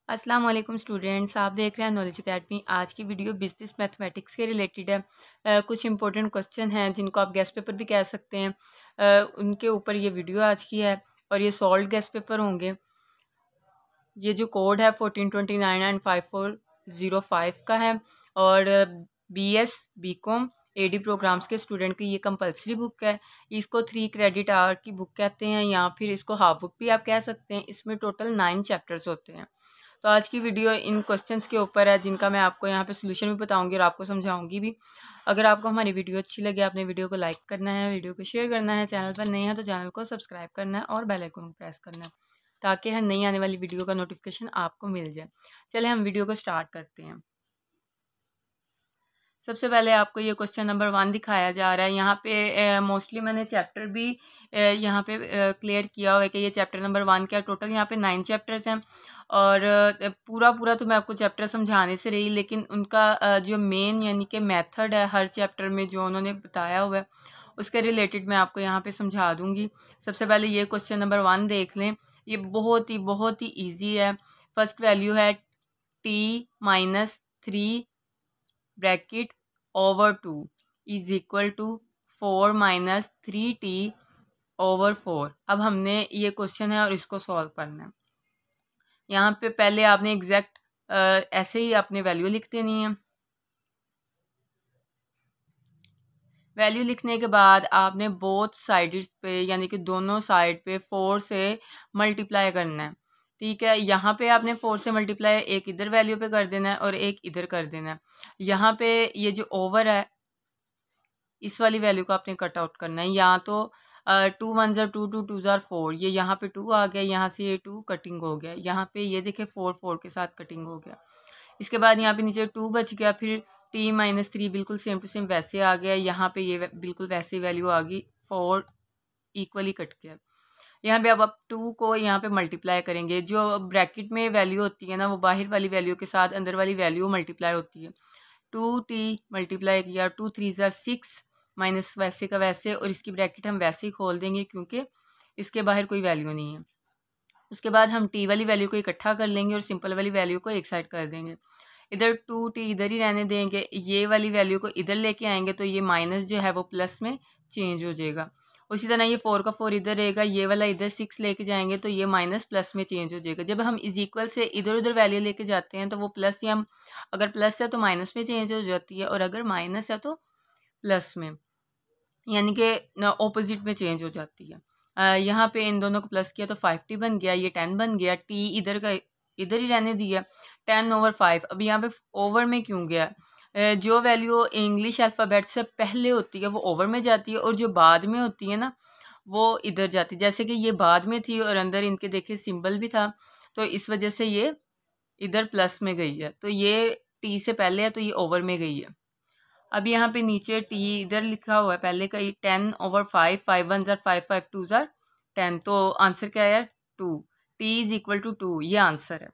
अस्सलाम वालेकुम स्टूडेंट्स, आप देख रहे हैं नॉलेज अकेडमी। आज की वीडियो बिजनेस मैथमेटिक्स के रिलेटेड है। कुछ इंपॉर्टेंट क्वेश्चन हैं जिनको आप गेस्ट पेपर भी कह सकते हैं। उनके ऊपर ये वीडियो आज की है और ये सॉल्व गेस्ट पेपर होंगे। ये जो कोड है 1429 एंड 5405 का है और BS BCom AD प्रोग्राम्स के स्टूडेंट की ये कंपलसरी बुक है। इसको 3 क्रेडिट आवर की बुक कहते हैं या फिर इसको हाफ बुक भी आप कह सकते हैं। इसमें टोटल 9 चैप्टर्स होते हैं। तो आज की वीडियो इन क्वेश्चंस के ऊपर है जिनका मैं आपको यहाँ पे सोल्यूशन भी बताऊंगी और आपको समझाऊंगी भी। अगर आपको हमारी वीडियो अच्छी लगे, आपने वीडियो को लाइक करना है, वीडियो को शेयर करना है, चैनल पर नए हैं तो चैनल को सब्सक्राइब करना है और बेल आइकन को प्रेस करना है ताकि हर नई आने वाली वीडियो का नोटिफिकेशन आपको मिल जाए। चले हम वीडियो को स्टार्ट करते हैं। सबसे पहले आपको ये क्वेश्चन नंबर 1 दिखाया जा रहा है। यहाँ पे मोस्टली मैंने चैप्टर भी यहाँ पे क्लियर किया हुआ है कि ये चैप्टर नंबर 1 क्या। टोटल यहाँ पे 9 चैप्टर्स हैं और पूरा तो मैं आपको चैप्टर समझाने से रही, लेकिन उनका जो मेन यानी कि मेथड है हर चैप्टर में जो उन्होंने बताया हुआ है उसके रिलेटेड मैं आपको यहाँ पे समझा दूँगी। सबसे पहले ये क्वेश्चन नंबर 1 देख लें। ये बहुत ही ईजी है। फर्स्ट वैल्यू है t-3 bracket over 2 is equal to 4 minus 3t over 4। अब हमने ये क्वेश्चन है और इसको सॉल्व करना है। यहाँ पे पहले आपने एग्जैक्ट ऐसे ही अपने वैल्यू लिख देनी है। वैल्यू लिखने के बाद आपने बोथ साइड्स पे यानी कि दोनों साइड पे 4 से मल्टीप्लाई करना है। ठीक है, यहाँ पे आपने 4 से मल्टीप्लाई एक इधर वैल्यू पे कर देना है और एक इधर कर देना है। यहाँ पे ये जो ओवर है इस वाली वैल्यू को आपने कट आउट करना है। या तो 2 1 ज़ार 2 2 2 ज़ार 4, ये यहाँ पे 2 आ गया, यहाँ से ये 2 कटिंग हो गया, यहाँ पे ये देखे 4 4 के साथ कटिंग हो गया। इसके बाद यहाँ पे नीचे 2 बच गया, फिर t-3 बिल्कुल सेम टू सेम वैसे आ गया। यहाँ पे ये बिल्कुल वैसे वैल्यू आ गई, 4 इक्वली कट गया। यहाँ पे अब आप 2 को यहाँ पे मल्टीप्लाई करेंगे। जो ब्रैकेट में वैल्यू होती है ना वो बाहर वाली वैल्यू के साथ अंदर वाली वैल्यू मल्टीप्लाई होती है। 2t मल्टीप्लाई किया, 2 3 ज़ार 6 माइनस वैसे का वैसे, और इसकी ब्रैकेट हम वैसे ही खोल देंगे क्योंकि इसके बाहर कोई वैल्यू नहीं है। उसके बाद हम t वाली वैल्यू को इकट्ठा कर लेंगे और सिंपल वाली वैल्यू को एक साइड कर देंगे। इधर 2t इधर ही रहने देंगे, ये वाली वैल्यू को इधर लेके आएंगे तो ये माइनस जो है वो प्लस में चेंज हो जाएगा। उसी तरह ये 4 का 4 इधर रहेगा, ये वाला इधर 6 लेके जाएंगे तो ये माइनस प्लस में चेंज हो जाएगा। जब हम इज इक्वल से इधर उधर वैल्यू लेके जाते हैं तो वो प्लस या हम अगर प्लस है तो माइनस में चेंज हो जाती है और अगर माइनस है तो प्लस में, यानी कि ऑपोजिट में चेंज हो जाती है। यहाँ पे इन दोनों को प्लस किया तो 5t बन गया, ये 10 बन गया। t इधर का इधर ही रहने दिया, 10 ओवर 5। अब यहाँ पे ओवर में क्यों गया? जो वैल्यू इंग्लिश अल्फ़ाबेट से पहले होती है वो ओवर में जाती है और जो बाद में होती है ना वो इधर जाती है। जैसे कि ये बाद में थी और अंदर इनके देखे सिंबल भी था तो इस वजह से ये इधर प्लस में गई है। तो ये t से पहले है तो ये ओवर में गई है। अब यहाँ पे नीचे t इधर लिखा हुआ है पहले का, 10 ओवर 5, 5 1 ज़ार 5 5 2 ज़ार 10। तो आंसर क्या है? 2। t इज इक्वल टू 2, ये आंसर है।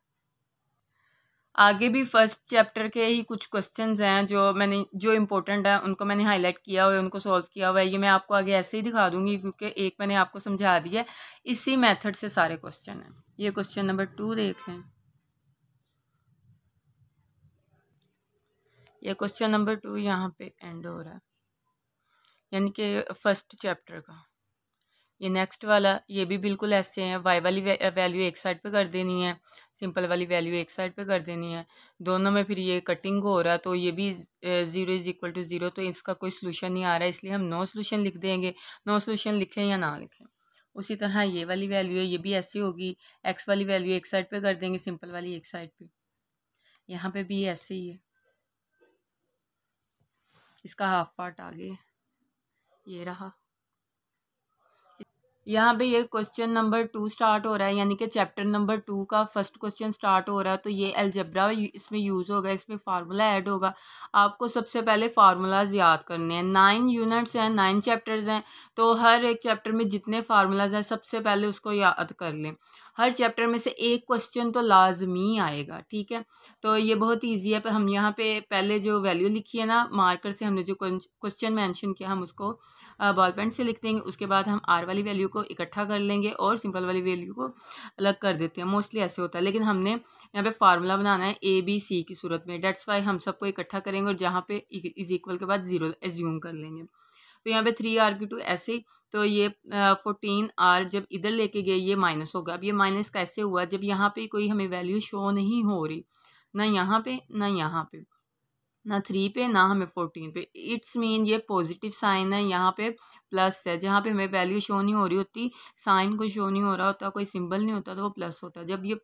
आगे भी फर्स्ट चैप्टर के ही कुछ क्वेश्चंस हैं जो इम्पोर्टेंट हैं उनको मैंने हाईलाइट किया हुआ है, उनको सॉल्व किया हुआ है। ये मैं आपको आगे ऐसे ही दिखा दूंगी क्योंकि एक मैंने आपको समझा दिया है। इसी मेथड से सारे क्वेश्चन हैं। ये क्वेश्चन नंबर 2 देख लें। ये क्वेश्चन नंबर 2 यहाँ पे एंड हो रहा है, यानी कि फर्स्ट चैप्टर का। ये नेक्स्ट वाला ये भी बिल्कुल ऐसे हैं। वाई वाली वैल्यू एक साइड पे कर देनी है, सिंपल वाली वैल्यू एक साइड पे कर देनी है। दोनों में फिर ये कटिंग हो रहा है तो ये भी 0 इज इक्वल टू 0, तो इसका कोई सोल्यूशन नहीं आ रहा है, इसलिए हम नो सोल्यूशन लिख देंगे। नो सोल्यूशन लिखें या ना लिखें। उसी तरह ये वाली वैल्यू है, ये भी ऐसी होगी। एक्स वाली वैल्यू एक साइड पे कर देंगे, सिंपल वाली एक साइड पे। यहाँ पे भी ऐसे ही है, इसका हाफ पार्ट आगे ये रहा। यहाँ पे ये क्वेश्चन नंबर 2 स्टार्ट हो रहा है, यानी कि चैप्टर नंबर 2 का फर्स्ट क्वेश्चन स्टार्ट हो रहा है। तो ये अलजेब्रा इसमें यूज़ होगा, इसमें फार्मूला ऐड होगा। आपको सबसे पहले फार्मूलाज याद करने हैं। 9 यूनिट्स हैं, 9 चैप्टर्स हैं, तो हर एक चैप्टर में जितने फार्मूलाज हैं सबसे पहले उसको याद कर लें। हर चैप्टर में से एक क्वेश्चन तो लाजमी आएगा, ठीक है। तो ये बहुत ईजी है। पर हम यहाँ पे पहले जो वैल्यू लिखी है ना, मार्कर से हमने जो क्वेश्चन मेंशन किया हम उसको बॉल पेन से लिख देंगे। उसके बाद हम आर वाली वैल्यू को इकट्ठा कर लेंगे और सिंपल वाली वैल्यू को अलग कर देते हैं। मोस्टली ऐसे होता है, लेकिन हमने यहाँ पे फार्मूला बनाना है ABC की सूरत में। डेट्स वाई हम सबको इकट्ठा करेंगे और जहाँ पे इज इक्वल के बाद 0 एज्यूम कर लेंगे। तो यहाँ पे 3r⁴ ऐसे, तो ये 14r जब इधर लेके गए ये माइनस होगा। अब ये माइनस कैसे हुआ, जब यहाँ पे कोई हमें वैल्यू शो नहीं हो रही, ना यहाँ पे ना यहाँ पे, ना 3 पे ना हमें 14 पे। इट्स मीन ये पॉजिटिव साइन है, यहाँ पे प्लस है। जहाँ पे हमें वैल्यू शो नहीं हो रही होती, साइन को शो नहीं हो रहा होता, कोई सिंबल नहीं होता, तो वो प्लस होता है। जब ये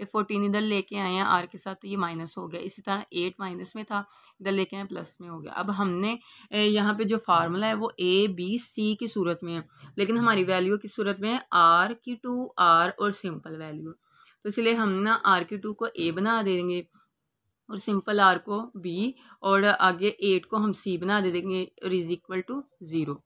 14 इधर लेके आए हैं आर के साथ तो ये माइनस हो गया। इसी तरह 8 माइनस में था, इधर लेके आए प्लस में हो गया। अब हमने यहाँ पे जो फार्मूला है वो ABC की सूरत में है, लेकिन हमारी वैल्यू की सूरत में है R⁴ R और सिंपल वैल्यू। तो इसलिए हम ना R⁴ को A बना देंगे और सिंपल R को B और आगे 8 को हम C बना दे देंगे और इज इक्वल टू 0।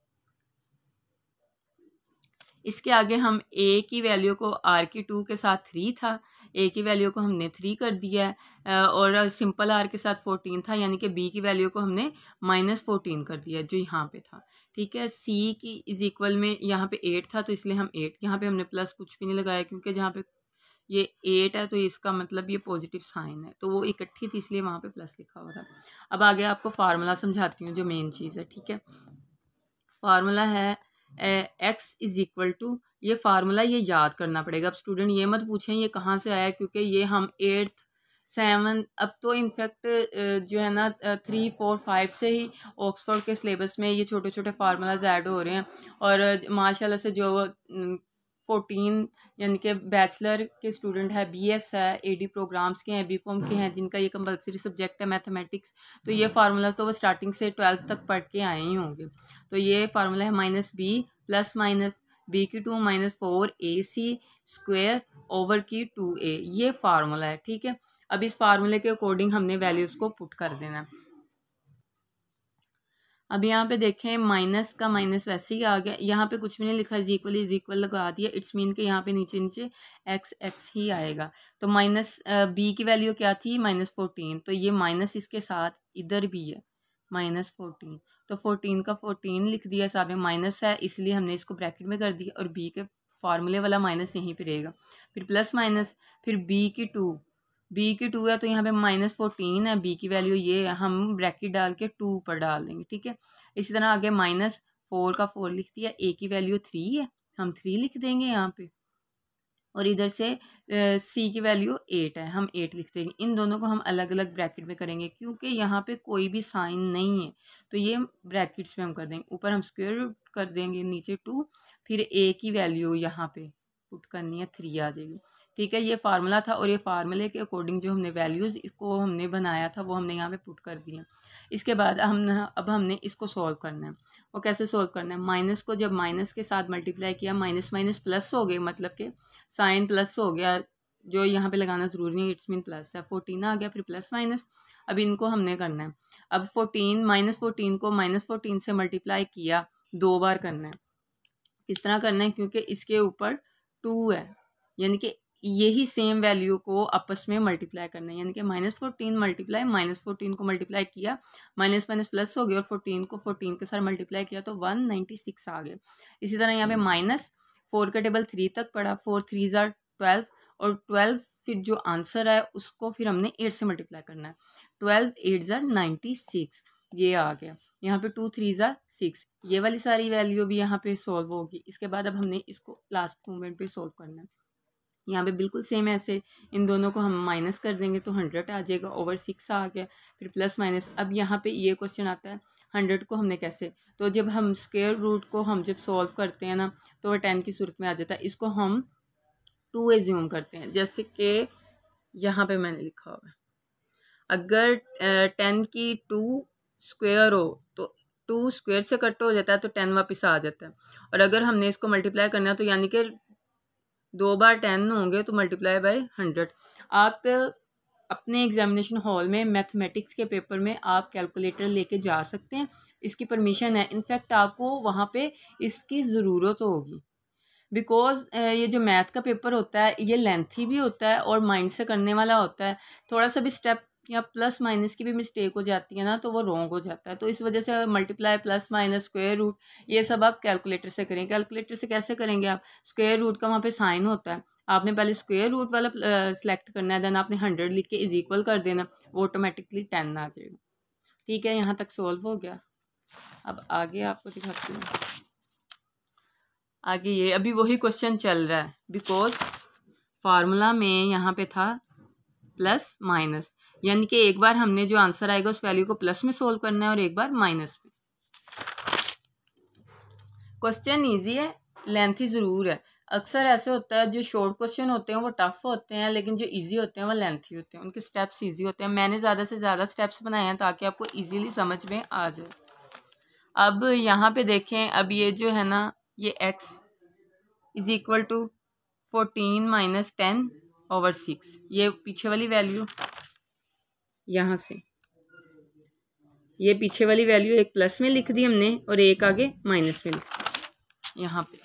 इसके आगे हम A की वैल्यू को R⁴ के साथ 3 था, A की वैल्यू को हमने 3 कर दिया है और सिंपल R के साथ 14 था, यानी कि B की वैल्यू को हमने -14 कर दिया जो यहाँ पे था, ठीक है। C की इज इक्वल में यहाँ पे 8 था तो इसलिए हम 8, यहाँ पे हमने प्लस कुछ भी नहीं लगाया क्योंकि जहाँ पे ये 8 है तो इसका मतलब ये पॉजिटिव साइन है, तो वो इकट्ठी थी इसलिए वहाँ पे प्लस लिखा हुआ था। अब आगे आपको फार्मूला समझाती हूँ जो मेन चीज़ है, ठीक है। फार्मूला है x इज इक्वल टू, ये फार्मूला ये याद करना पड़ेगा। अब स्टूडेंट ये मत पूछें ये कहाँ से आया, क्योंकि ये हम 8th 7 अब तो इनफैक्ट जो है ना 3 4 5 से ही ऑक्सफोर्ड के सिलेबस में ये छोटे छोटे फार्मूलाज ऐड हो रहे हैं। और माशाल्लाह से जो 14 यानी कि बैचलर के स्टूडेंट है, BS है, AD प्रोग्राम्स के हैं, BCom के हैं, जिनका ये कंपलसरी सब्जेक्ट है मैथमेटिक्स, तो ये फार्मूला तो वो स्टार्टिंग से 12th तक पढ़ के आए ही होंगे। तो ये फार्मूला है -b plus minus b⁴ -4ac² over की 2a, ये फार्मूला है, ठीक है। अब इस फार्मूले के अकॉर्डिंग हमने वैल्यूज़ को पुट कर देना है। अब यहाँ पे देखें माइनस का माइनस वैसे ही आ गया, यहाँ पे कुछ भी नहीं लिखा, इज इक्वल लगा दिया। इट्स मीन के यहाँ पे नीचे नीचे x ही आएगा। तो b की वैल्यू क्या थी -14, तो ये माइनस इसके साथ इधर भी है -14, तो 14 का 14 लिख दिया, साथ में माइनस है इसलिए हमने इसको ब्रैकेट में कर दिया और b के फार्मूले वाला माइनस यहीं पे रहेगा। फिर प्लस माइनस, फिर b की 2 है तो यहाँ पे -14 है, b की वैल्यू ये है, हम ब्रैकेट डाल के 2 पर डाल देंगे, ठीक है। इसी तरह आगे -4 का 4 लिख दिया, a की वैल्यू 3 है, हम 3 लिख देंगे यहाँ पे, और इधर से c की वैल्यू 8 है, हम 8 लिख देंगे। इन दोनों को हम अलग अलग ब्रैकेट में करेंगे क्योंकि यहाँ पे कोई भी साइन नहीं है, तो ये ब्रैकेट्स में हम कर देंगे। ऊपर हम स्क्वायर रूट कर देंगे, नीचे 2, फिर a की वैल्यू यहाँ पे पुट करनी है 3 आ जाएगी, ठीक है। ये फार्मूला था और ये फार्मूले के अकॉर्डिंग जो हमने वैल्यूज़ इसको हमने बनाया था वो हमने यहाँ पे पुट कर दिया। इसके बाद अब हमने इसको सॉल्व करना है। वो कैसे सॉल्व करना है, माइनस को जब माइनस के साथ मल्टीप्लाई किया, माइनस माइनस प्लस हो गए, मतलब कि साइन प्लस हो गया, जो यहाँ पे लगाना ज़रूरी नहीं, इट्स मीन प्लस है। 14 आ गया, फिर प्लस माइनस, अब इनको हमने करना है। अब 14 -14 को -14 से मल्टीप्लाई किया 2 बार करना है। किस तरह करना है, क्योंकि इसके ऊपर 2 है, यानी कि यही सेम वैल्यू को आपस में मल्टीप्लाई करना है, यानी कि -14 मल्टीप्लाई -14 को मल्टीप्लाई किया, माइनस माइनस प्लस हो गया, और 14 को 14 के साथ मल्टीप्लाई किया तो 196 आ गया। इसी तरह यहाँ पे -4 का टेबल 3 तक पड़ा, 4 3 ज़ार 12, और 12 फिर जो आंसर है उसको फिर हमने 8 से मल्टीप्लाई करना है। 12 8 ज़ार 96, ये आ गया। यहाँ पे 2 3 ज़ार 6, ये वाली सारी वैल्यू भी यहाँ पे सॉल्व होगी। इसके बाद अब हमने इसको लास्ट मोमेंट पे सॉल्व करना है। यहाँ पे बिल्कुल सेम ऐसे इन दोनों को हम माइनस कर देंगे तो 100 आ जाएगा, ओवर 6 आ गया, फिर प्लस माइनस। अब यहाँ पे ये क्वेश्चन आता है 100 को हमने कैसे, तो जब हम स्क्वायर रूट को हम जब सॉल्व करते हैं ना तो वह 10 की सूरत में आ जाता है। इसको हम 2 एज्यूम करते हैं, जैसे कि यहाँ पे मैंने लिखा हुआ है, अगर 10 की 2 स्क्वायर हो तो 2 स्क्वायर से कट हो जाता है तो 10 वापस आ जाता है। और अगर हमने इसको मल्टीप्लाई करना है तो यानी कि 2 बार 10 होंगे तो मल्टीप्लाई बाय 100। आप अपने एग्जामिनेशन हॉल में मैथमेटिक्स के पेपर में आप कैलकुलेटर लेके जा सकते हैं, इसकी परमिशन है। इनफैक्ट आपको वहाँ पे इसकी ज़रूरत होगी, बिकॉज ये जो मैथ का पेपर होता है ये लेंथी भी होता है और माइंड से करने वाला होता है। थोड़ा सा भी स्टेप या प्लस माइनस की भी मिस्टेक हो जाती है ना तो वो रॉन्ग हो जाता है। तो इस वजह से multiply, plus, minus, square root, ये सब आप कैलकुलेटर से करें। कैलकुलेटर से कैसे करेंगे आप? स्क्वायर रूट का वहाँ पे साइन होता है, आपने पहले स्क्वायर रूट वाला सेलेक्ट करना है, देन आपने 100 लिख के इज इक्वल कर देना, वो ऑटोमेटिकली 10 आ जाएगा। ठीक है, यहाँ तक सोल्व हो गया। अब आगे आपको दिखाती हूँ। आगे ये अभी वही क्वेश्चन चल रहा है, बिकॉज फार्मूला में यहाँ पे था प्लस माइनस, यानी कि एक बार हमने जो आंसर आएगा उस वैल्यू को प्लस में सोल्व करना है और एक बार माइनस में। क्वेश्चन इजी है, लेंथी ज़रूर है। अक्सर ऐसे होता है जो शॉर्ट क्वेश्चन होते हैं वो टफ होते हैं, लेकिन जो इजी होते हैं वो लेंथी होते हैं, उनके स्टेप्स इजी होते हैं। मैंने ज़्यादा से ज़्यादा स्टेप्स बनाए हैं ताकि आपको इजीली समझ में आ जाए। अब यहाँ पे देखें, अब ये जो है ना, ये x is equal to 14 minus 10/6, ये पीछे वाली वैल्यू, यहाँ से ये पीछे वाली वैल्यू एक प्लस में लिख दी हमने और एक आगे माइनस में लिख दी। यहाँ पे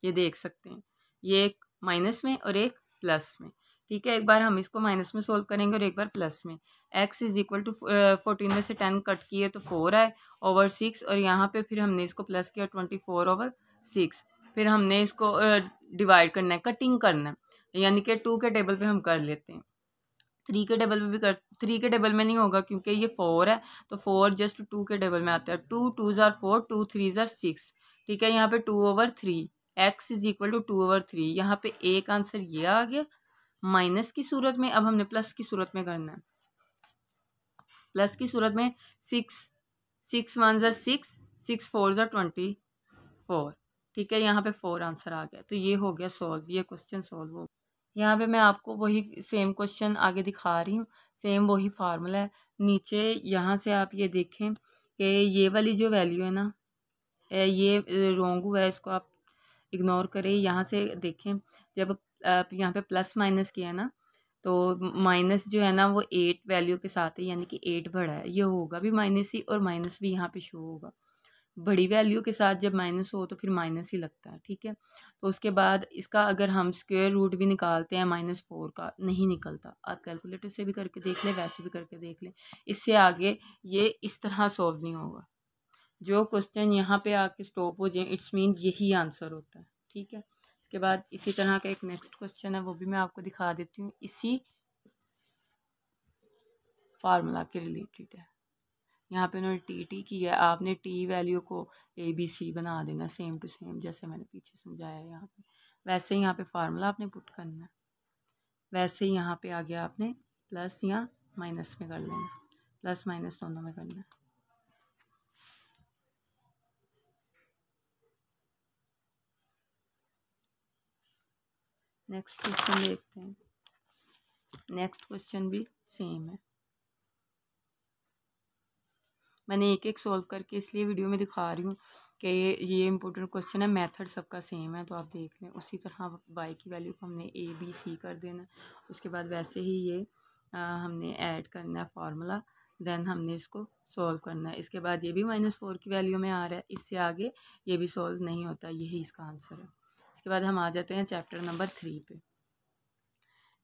ये देख सकते हैं, ये एक माइनस में और एक प्लस में। ठीक है, एक बार हम इसको माइनस में सोल्व करेंगे और एक बार प्लस में। x इज इक्वल टू 14 में से 10 कट किए तो 4 आए ओवर 6, और यहाँ पे फिर हमने इसको प्लस किया 24/6। फिर हमने इसको डिवाइड करना है, कटिंग करना है, यानी कि 2 के टेबल पे हम कर लेते हैं। 3 के टेबल में भी कर, 3 के टेबल में नहीं होगा क्योंकि ये 4 है, तो 4 जस्ट 2 के टेबल में आता है। 2 2s are 4, 2 3s are 6। ठीक है, यहाँ पे 2/3, x इज इक्वल टू 2/3। यहाँ पे एक आंसर ये आ गया माइनस की सूरत में। अब हमने प्लस की सूरत में करना है। प्लस की सूरत में 6 6 1s are 6, 6 4s are 24। ठीक है, यहाँ पे 4 आंसर आ गया, तो ये हो गया सॉल्व, ये क्वेश्चन सॉल्व हो गया। यहाँ पे मैं आपको वही सेम क्वेश्चन आगे दिखा रही हूँ, सेम वही फार्मूला है। नीचे यहाँ से आप ये देखें कि ये वाली जो वैल्यू है ना, ये रॉन्ग हुआ है, इसको आप इग्नोर करें। यहाँ से देखें, जब आप यहाँ पे प्लस माइनस किया है ना, तो माइनस जो है ना वो 8 वैल्यू के साथ है, यानी कि 8 बढ़ा है, ये होगा भी माइनस ही, और माइनस भी यहाँ पे शो होगा। बड़ी वैल्यू के साथ जब माइनस हो तो फिर माइनस ही लगता है। ठीक है, तो उसके बाद इसका अगर हम स्क्वायर रूट भी निकालते हैं -4 का, नहीं निकलता। आप कैलकुलेटर से भी करके देख लें, वैसे भी करके देख लें, इससे आगे ये इस तरह सॉल्व नहीं होगा। जो क्वेश्चन यहाँ पे आके स्टॉप हो जाए, इट्स मीन यही आंसर होता है। ठीक है, इसके बाद इसी तरह का एक नेक्स्ट क्वेश्चन है, वो भी मैं आपको दिखा देती हूँ, इसी फार्मूला के रिलेटेड है। यहाँ पे उन्होंने टी किया है, आपने टी वैल्यू को ABC बना देना, सेम टू सेम, जैसे मैंने पीछे समझाया है यहाँ पे। वैसे ही यहाँ पे फार्मूला आपने पुट करना है, वैसे ही यहाँ पे आगे आपने प्लस या माइनस में कर लेना, प्लस माइनस दोनों में करना है। नेक्स्ट क्वेश्चन देखते हैं। नेक्स्ट क्वेश्चन भी सेम है, मैंने एक एक सॉल्व करके इसलिए वीडियो में दिखा रही हूँ कि ये इंपॉर्टेंट क्वेश्चन है, मेथड सबका सेम है, तो आप देख लें। उसी तरह y की वैल्यू को हमने ABC कर देना, उसके बाद वैसे ही ये हमने ऐड करना है फार्मूला, देन हमने इसको सॉल्व करना है। इसके बाद ये भी -4 की वैल्यू में आ रहा है, इससे आगे ये भी सॉल्व नहीं होता, यही इसका आंसर है। इसके बाद हम आ जाते हैं चैप्टर नंबर 3 पे।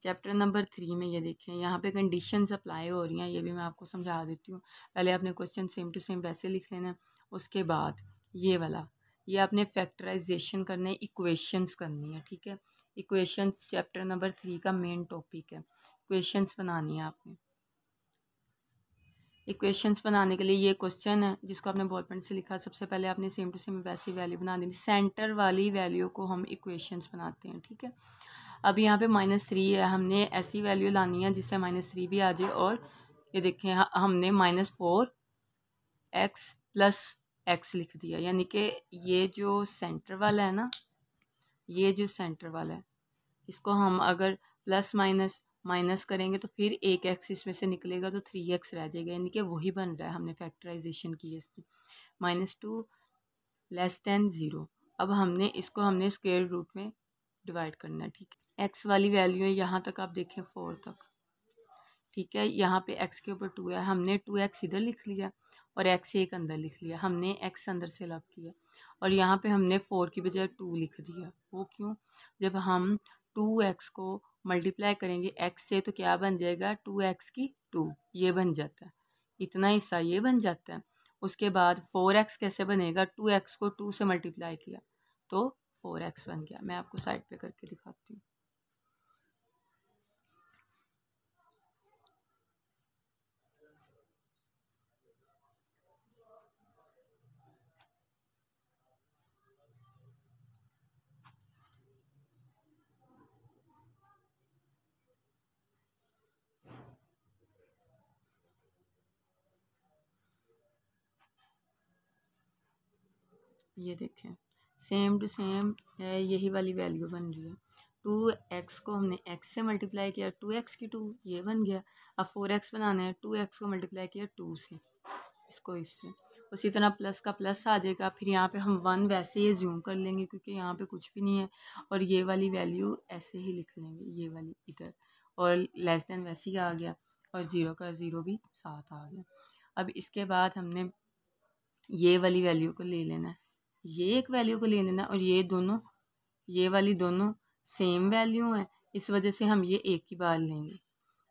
चैप्टर नंबर 3 में ये देखें, यहाँ पे कंडीशंस अप्लाई हो रही हैं, ये भी मैं आपको समझा देती हूँ। पहले आपने क्वेश्चन सेम टू सेम वैसे लिख लेना है, उसके बाद ये वाला, ये आपने फैक्टराइजेशन करना है, इक्वेशंस करनी है। ठीक है, इक्वेशंस चैप्टर नंबर 3 का मेन टॉपिक है, इक्वेशंस बनानी है आपने। इक्वेशंस बनाने के लिए ये क्वेश्चन है जिसको आपने बॉल पेन से लिखा, सबसे पहले आपने सेम टू सेम वैसी वैल्यू बना देनी, सेंटर वाली वैल्यू को हम इक्वेशंस बनाते हैं। ठीक है, अब यहाँ पे -3 है, हमने ऐसी वैल्यू लानी है जिससे -3 भी आ जाए, और ये देखें हमने -4x + x लिख दिया, यानी कि ये जो सेंटर वाला है ना, ये जो सेंटर वाला है, इसको हम अगर प्लस माइनस माइनस करेंगे तो फिर एक x इसमें से निकलेगा तो 3x रह जाएगा, यानी कि वही बन रहा है, हमने फैक्टराइजेशन की है इसकी। -2 << 0। अब हमने स्क्वायर रूट में डिवाइड करना है। ठीक है, x वाली वैल्यू है यहाँ तक, आप देखें 4 तक। ठीक है। यहाँ पे x के ऊपर 2 है, हमने 2x इधर लिख लिया और x एक अंदर लिख लिया, हमने x अंदर से अलग किया। और यहाँ पे हमने 4 की बजाय 2 लिख दिया। वो क्यों? जब हम 2x को मल्टीप्लाई करेंगे x से तो क्या बन जाएगा, 2x की 2, ये बन जाता है, इतना हिस्सा ये बन जाता है। उसके बाद 4x कैसे बनेगा, 2x को 2 से मल्टीप्लाई किया तो 4x बन गया। मैं आपको साइड पे करके दिखाती हूँ। ये देखें सेम टू सेम है, यही वाली वैल्यू बन रही है। 2x को हमने x से मल्टीप्लाई किया, 2x की 2 ये बन गया। अब 4x बनाना है, 2x को मल्टीप्लाई किया 2 से, इसको इससे, उसी तरह प्लस का प्लस आ जाएगा। फिर यहाँ पे हम 1 वैसे ही ज़ूम कर लेंगे क्योंकि यहाँ पे कुछ भी नहीं है, और ये वाली वैल्यू ऐसे ही लिख लेंगे, ये वाली इधर, और लेस देन वैसे ही आ गया, और 0 का 0 भी साथ आ गया। अब इसके बाद हमने ये वाली वैल्यू को ले लेना है, ये एक वैल्यू को ले लेना, और ये दोनों, ये वाली दोनों सेम वैल्यू है, इस वजह से हम ये एक ही बार लेंगे।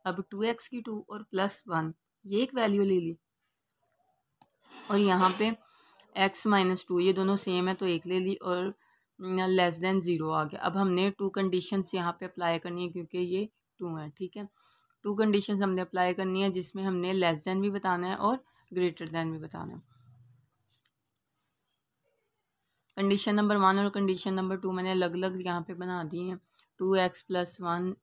अब 2x की 2 और +1 ये एक वैल्यू ले ली, और यहाँ पे x - 2 ये दोनों सेम है तो एक ले ली, और लेस देन 0 आ गया। अब हमने 2 कंडीशंस यहाँ पे अप्लाई करनी है क्योंकि ये 2 है, ठीक है। 2 कंडीशंस हमने अप्लाई करनी है जिसमें हमने लेस देन भी बताना है और ग्रेटर देन भी बताना है। कंडीशन नंबर 1 और कंडीशन नंबर 2 मैंने अलग अलग यहाँ पे बना दी हैं। 2x + 1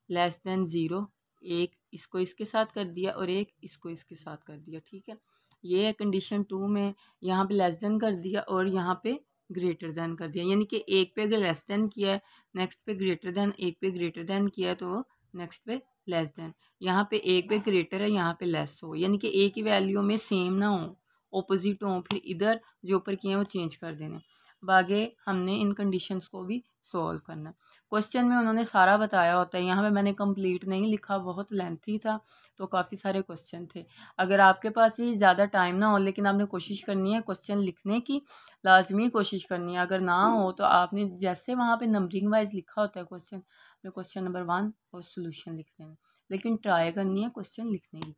लेस देन 0, एक इसको इसके साथ कर दिया और एक इसको इसके साथ कर दिया, ठीक है। ये है कंडीशन 2 में, यहाँ पे लेस देन कर दिया और यहाँ पे ग्रेटर देन कर दिया, यानी कि एक पे अगर लेस देन किया है नेक्स्ट पे ग्रेटर देन, एक पे ग्रेटर देन किया है तो नेक्स्ट पे लेस देन। यहाँ पे एक पे ग्रेटर है, यहाँ पे लेस हो, यानी कि एक ही वैल्यू में सेम ना हो, ऑपोजिट हो, फिर इधर जो ऊपर किए हैं वो चेंज कर देने। अब आगे हमने इन कंडीशंस को भी सॉल्व करना। क्वेश्चन में उन्होंने सारा बताया होता है, यहाँ पे मैंने कंप्लीट नहीं लिखा, बहुत लेंथी था तो काफ़ी सारे क्वेश्चन थे। अगर आपके पास भी ज़्यादा टाइम ना हो लेकिन आपने कोशिश करनी है क्वेश्चन लिखने की, लाजमी कोशिश करनी है। अगर ना हो तो आपने जैसे वहाँ पे नंबरिंग वाइज लिखा होता है क्वेश्चन, अपने क्वेश्चन नंबर 1 और सोल्यूशन लिख देना, लेकिन ट्राई करनी है क्वेश्चन लिखने की।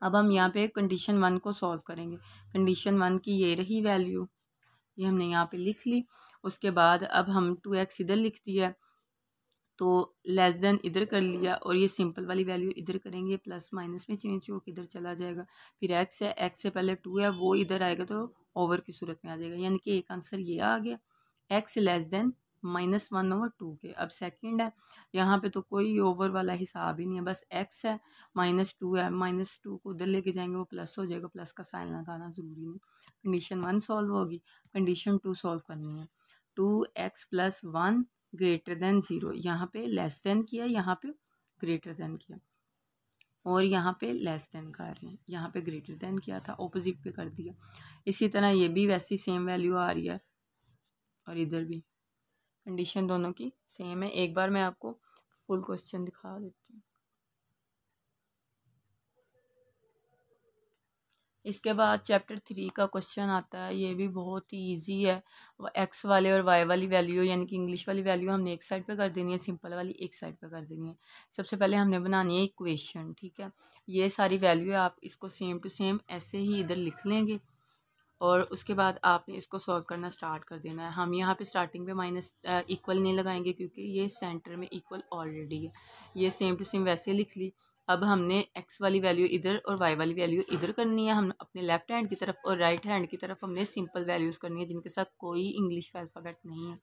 अब हम यहाँ पे कंडीशन 1 को सॉल्व करेंगे। कंडीशन 1 की ये रही वैल्यू, ये हमने यहाँ पे लिख ली। उसके बाद अब हम 2x इधर लिख दिया तो लेस देन इधर कर लिया, और ये सिंपल वाली वैल्यू इधर करेंगे, प्लस माइनस में चेंज हो इधर चला जाएगा। फिर x है, x से पहले 2 है वो इधर आएगा तो ओवर की सूरत में आ जाएगा, यानी कि एक आंसर ये आ गया, x लेस देन -1/2 के। अब सेकंड है, यहाँ पे तो कोई ओवर वाला हिसाब ही नहीं है, बस x है, -2 है, -2 को उधर लेके जाएंगे वो प्लस हो जाएगा, प्लस का साइन लगाना ज़रूरी नहीं। कंडीशन 1 सॉल्व होगी, कंडीशन 2 सॉल्व करनी है। 2x + 1 ग्रेटर देन 0, यहाँ पे लेस देन किया, यहाँ पे ग्रेटर देन किया, और यहाँ पे लेस देन कर रहे हैं, यहाँ पे ग्रेटर देन किया था, ऑपोजिट पे कर दिया। इसी तरह ये भी वैसी सेम वैल्यू आ रही है, और इधर भी कंडीशन दोनों की सेम है। एक बार मैं आपको फुल क्वेश्चन दिखा देती हूँ। इसके बाद चैप्टर 3 का क्वेश्चन आता है, ये भी बहुत ही ईजी है। एक्स वाले और वाई वाली वैल्यू, यानी कि इंग्लिश वाली वैल्यू हमने एक साइड पे कर देनी है, सिंपल वाली एक साइड पे कर देनी है। सबसे पहले हमने बनानी है इक्वेशन, ठीक है। ये सारी वैल्यू है, आप इसको सेम टू सेम ऐसे ही इधर लिख लेंगे, और उसके बाद आपने इसको सॉल्व करना स्टार्ट कर देना है। हम यहाँ पे स्टार्टिंग पे माइनस इक्वल नहीं लगाएंगे क्योंकि ये सेंटर में इक्वल ऑलरेडी है, ये सेम टू सेम वैसे लिख ली। अब हमने x वाली वैल्यू इधर और y वाली वैल्यू इधर करनी है, हम अपने लेफ्ट हैंड की तरफ, और राइट हैंड की तरफ हमने सिंपल वैल्यूज़ करनी है जिनके साथ कोई इंग्लिश का अल्फ़ाबेट नहीं है।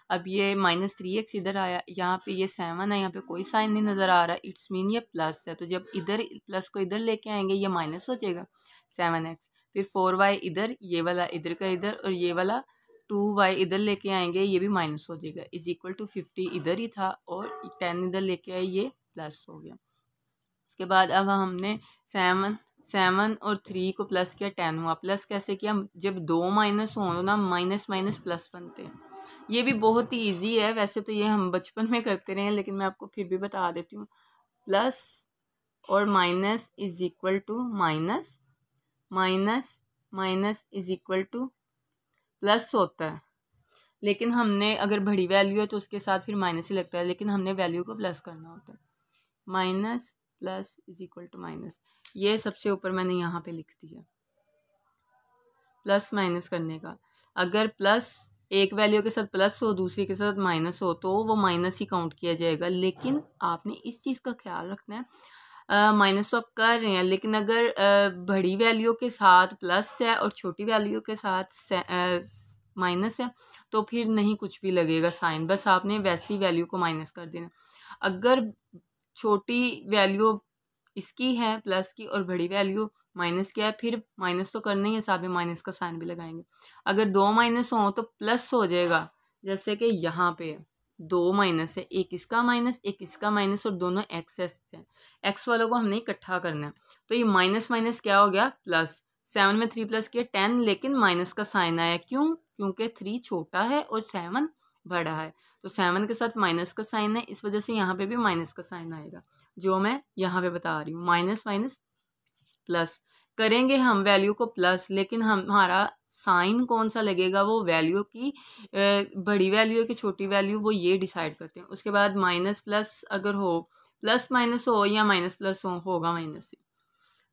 अब ये -3x इधर आया, यहाँ पे ये 7 है, यहाँ पे कोई साइन नहीं नज़र आ रहा, इट्स मीन ये प्लस है, तो जब इधर प्लस को इधर लेके आएंगे ये माइनस हो जाएगा 7x। फिर 4y इधर, ये वाला इधर का इधर, और ये वाला 2y इधर लेके आएंगे, ये भी माइनस हो जाएगा, = 50 इधर ही था, और 10 इधर लेके आए, ये प्लस हो गया। उसके बाद अब हमने 7 और 3 को प्लस किया, 10 हुआ। प्लस कैसे किया, जब 2 माइनस हो ना, माइनस माइनस प्लस बनते हैं। ये भी बहुत ही ईजी है, वैसे तो ये हम बचपन में करते रहे हैं लेकिन मैं आपको फिर भी बता देती हूँ। प्लस और minus is equal to minus, minus minus is equal to plus होता है। लेकिन हमने अगर बड़ी वैल्यू है तो उसके साथ फिर माइनस ही लगता है, लेकिन हमने वैल्यू को प्लस करना होता है। Minus plus is equal to minus, ये सबसे ऊपर मैंने यहाँ पे लिख दिया प्लस माइनस करने का। अगर प्लस एक वैल्यू के साथ प्लस हो दूसरी के साथ माइनस हो तो वो माइनस ही काउंट किया जाएगा, लेकिन आपने इस चीज़ का ख्याल रखना है माइनस तो आप कर रहे हैं, लेकिन अगर बड़ी वैल्यू के साथ प्लस है और छोटी वैल्यू के साथ माइनस है तो फिर नहीं कुछ भी लगेगा साइन, बस आपने वैसी वैल्यू को माइनस कर देना। अगर छोटी वैल्यू इसकी है प्लस की और बड़ी वैल्यू माइनस की है, फिर माइनस तो करना ही है, साथ में माइनस का साइन भी लगाएंगे। अगर दो माइनस हो तो प्लस हो जाएगा, जैसे कि यहाँ पे है दो माइनस है, एक इसका माइनस एक इसका माइनस और दोनों एक्स है, एक्स वालों को हमने इकट्ठा करना है। तो ये माइनस माइनस क्या हो गया प्लस। 7 में 3 प्लस किया 10, लेकिन माइनस का साइन आया, क्यों? क्योंकि 3 छोटा है और 7 बड़ा है, तो 7 के साथ माइनस का साइन है, इस वजह से यहाँ पे भी माइनस का साइन आएगा, जो मैं यहाँ पे बता रही हूँ। माइनस माइनस प्लस करेंगे हम वैल्यू को प्लस, लेकिन हमारा साइन कौन सा लगेगा वो वैल्यू की बड़ी वैल्यू की छोटी वैल्यू वो ये डिसाइड करते हैं। उसके बाद माइनस प्लस अगर हो, प्लस माइनस हो या माइनस प्लस हो, होगा माइनस ही।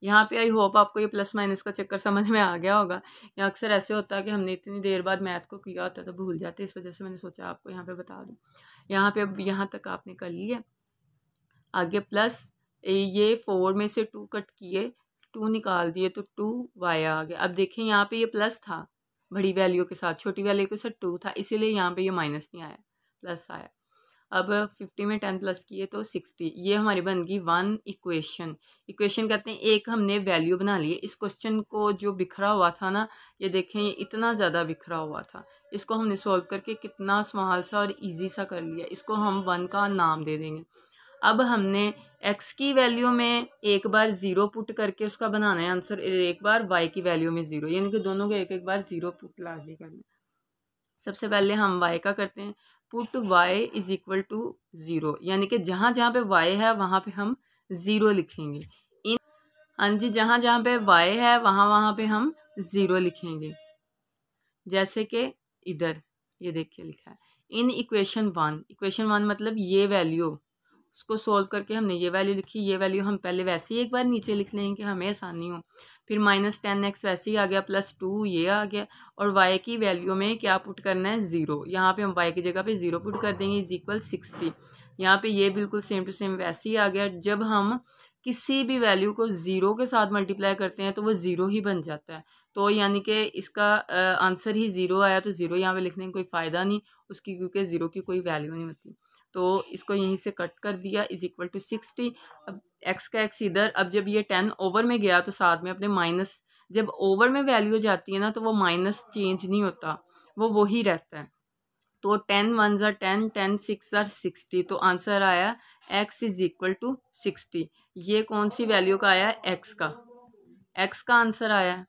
यहाँ पे आई होप आपको ये प्लस माइनस का चक्कर समझ में आ गया होगा। या अक्सर ऐसे होता है कि हमने इतनी देर बाद मैथ को किया होता है तो भूल जाते हैं, इस वजह से मैंने सोचा आपको यहाँ पे बता दूँ। यहाँ पे अब यहाँ तक आपने कर लिया, आगे प्लस ये 4 में से 2 कट किए 2 निकाल दिए तो 2y आ गया। अब देखें यहाँ पे ये प्लस था बड़ी वैल्यू के साथ, छोटी वैल्यू के साथ 2 था, इसीलिए यहाँ पे ये माइनस नहीं आया प्लस आया। अब 50 में 10 प्लस किए तो 60, ये हमारी बन गई 1 इक्वेशन। इक्वेशन कहते हैं एक हमने वैल्यू बना ली। इस क्वेश्चन को जो बिखरा हुआ था ना, ये देखें ये इतना ज़्यादा बिखरा हुआ था, इसको हमने सॉल्व करके कितना स्मॉल सा और इजी सा कर लिया। इसको हम 1 का नाम दे देंगे। अब हमने x की वैल्यू में एक बार 0 पुट करके उसका बनाना है आंसर, एक बार y की वैल्यू में 0, यानी कि दोनों को एक एक बार 0 पुट लाजमी करना है। सबसे पहले हम y का करते हैं, put y is equal to 0, यानी कि जहाँ जहाँ पे y है वहाँ पे हम 0 लिखेंगे। हाँ जी, जहाँ जहाँ पे y है वहाँ वहाँ पे हम 0 लिखेंगे, जैसे कि इधर ये देखिए लिखा है इन इक्वेशन 1। इक्वेशन 1 मतलब ये वैल्यू, उसको सोल्व करके हमने ये वैल्यू लिखी। ये वैल्यू हम पहले वैसे ही एक बार नीचे लिख लेंगे कि हमें आसानी हो। फिर -10x वैसे ही आ गया, +2 ये आ गया, और y की वैल्यू में क्या पुट करना है 0। यहाँ पे हम y की जगह पे 0 पुट कर देंगे, इज इक्वल 60। यहाँ पे ये बिल्कुल सेम टू सेम वैसे ही आ गया। जब हम किसी भी वैल्यू को 0 के साथ मल्टीप्लाई करते हैं तो वो 0 ही बन जाता है, तो यानी कि इसका आंसर ही 0 आया, तो 0 यहाँ पे लिखने का कोई फ़ायदा नहीं उसकी, क्योंकि 0 की कोई वैल्यू नहीं होती। तो इसको यहीं से कट कर दिया, इज इक्वल टू 60। अब x का x इधर, अब जब ये 10 ओवर में गया तो साथ में अपने माइनस, जब ओवर में वैल्यू जाती है ना तो वो माइनस चेंज नहीं होता, वो वही रहता है। तो 10 1 ज़ा 10, 10 6 ज़ा 60, तो आंसर आया x इज इक्वल टू 60। ये कौन सी वैल्यू का आया? x का आंसर आया।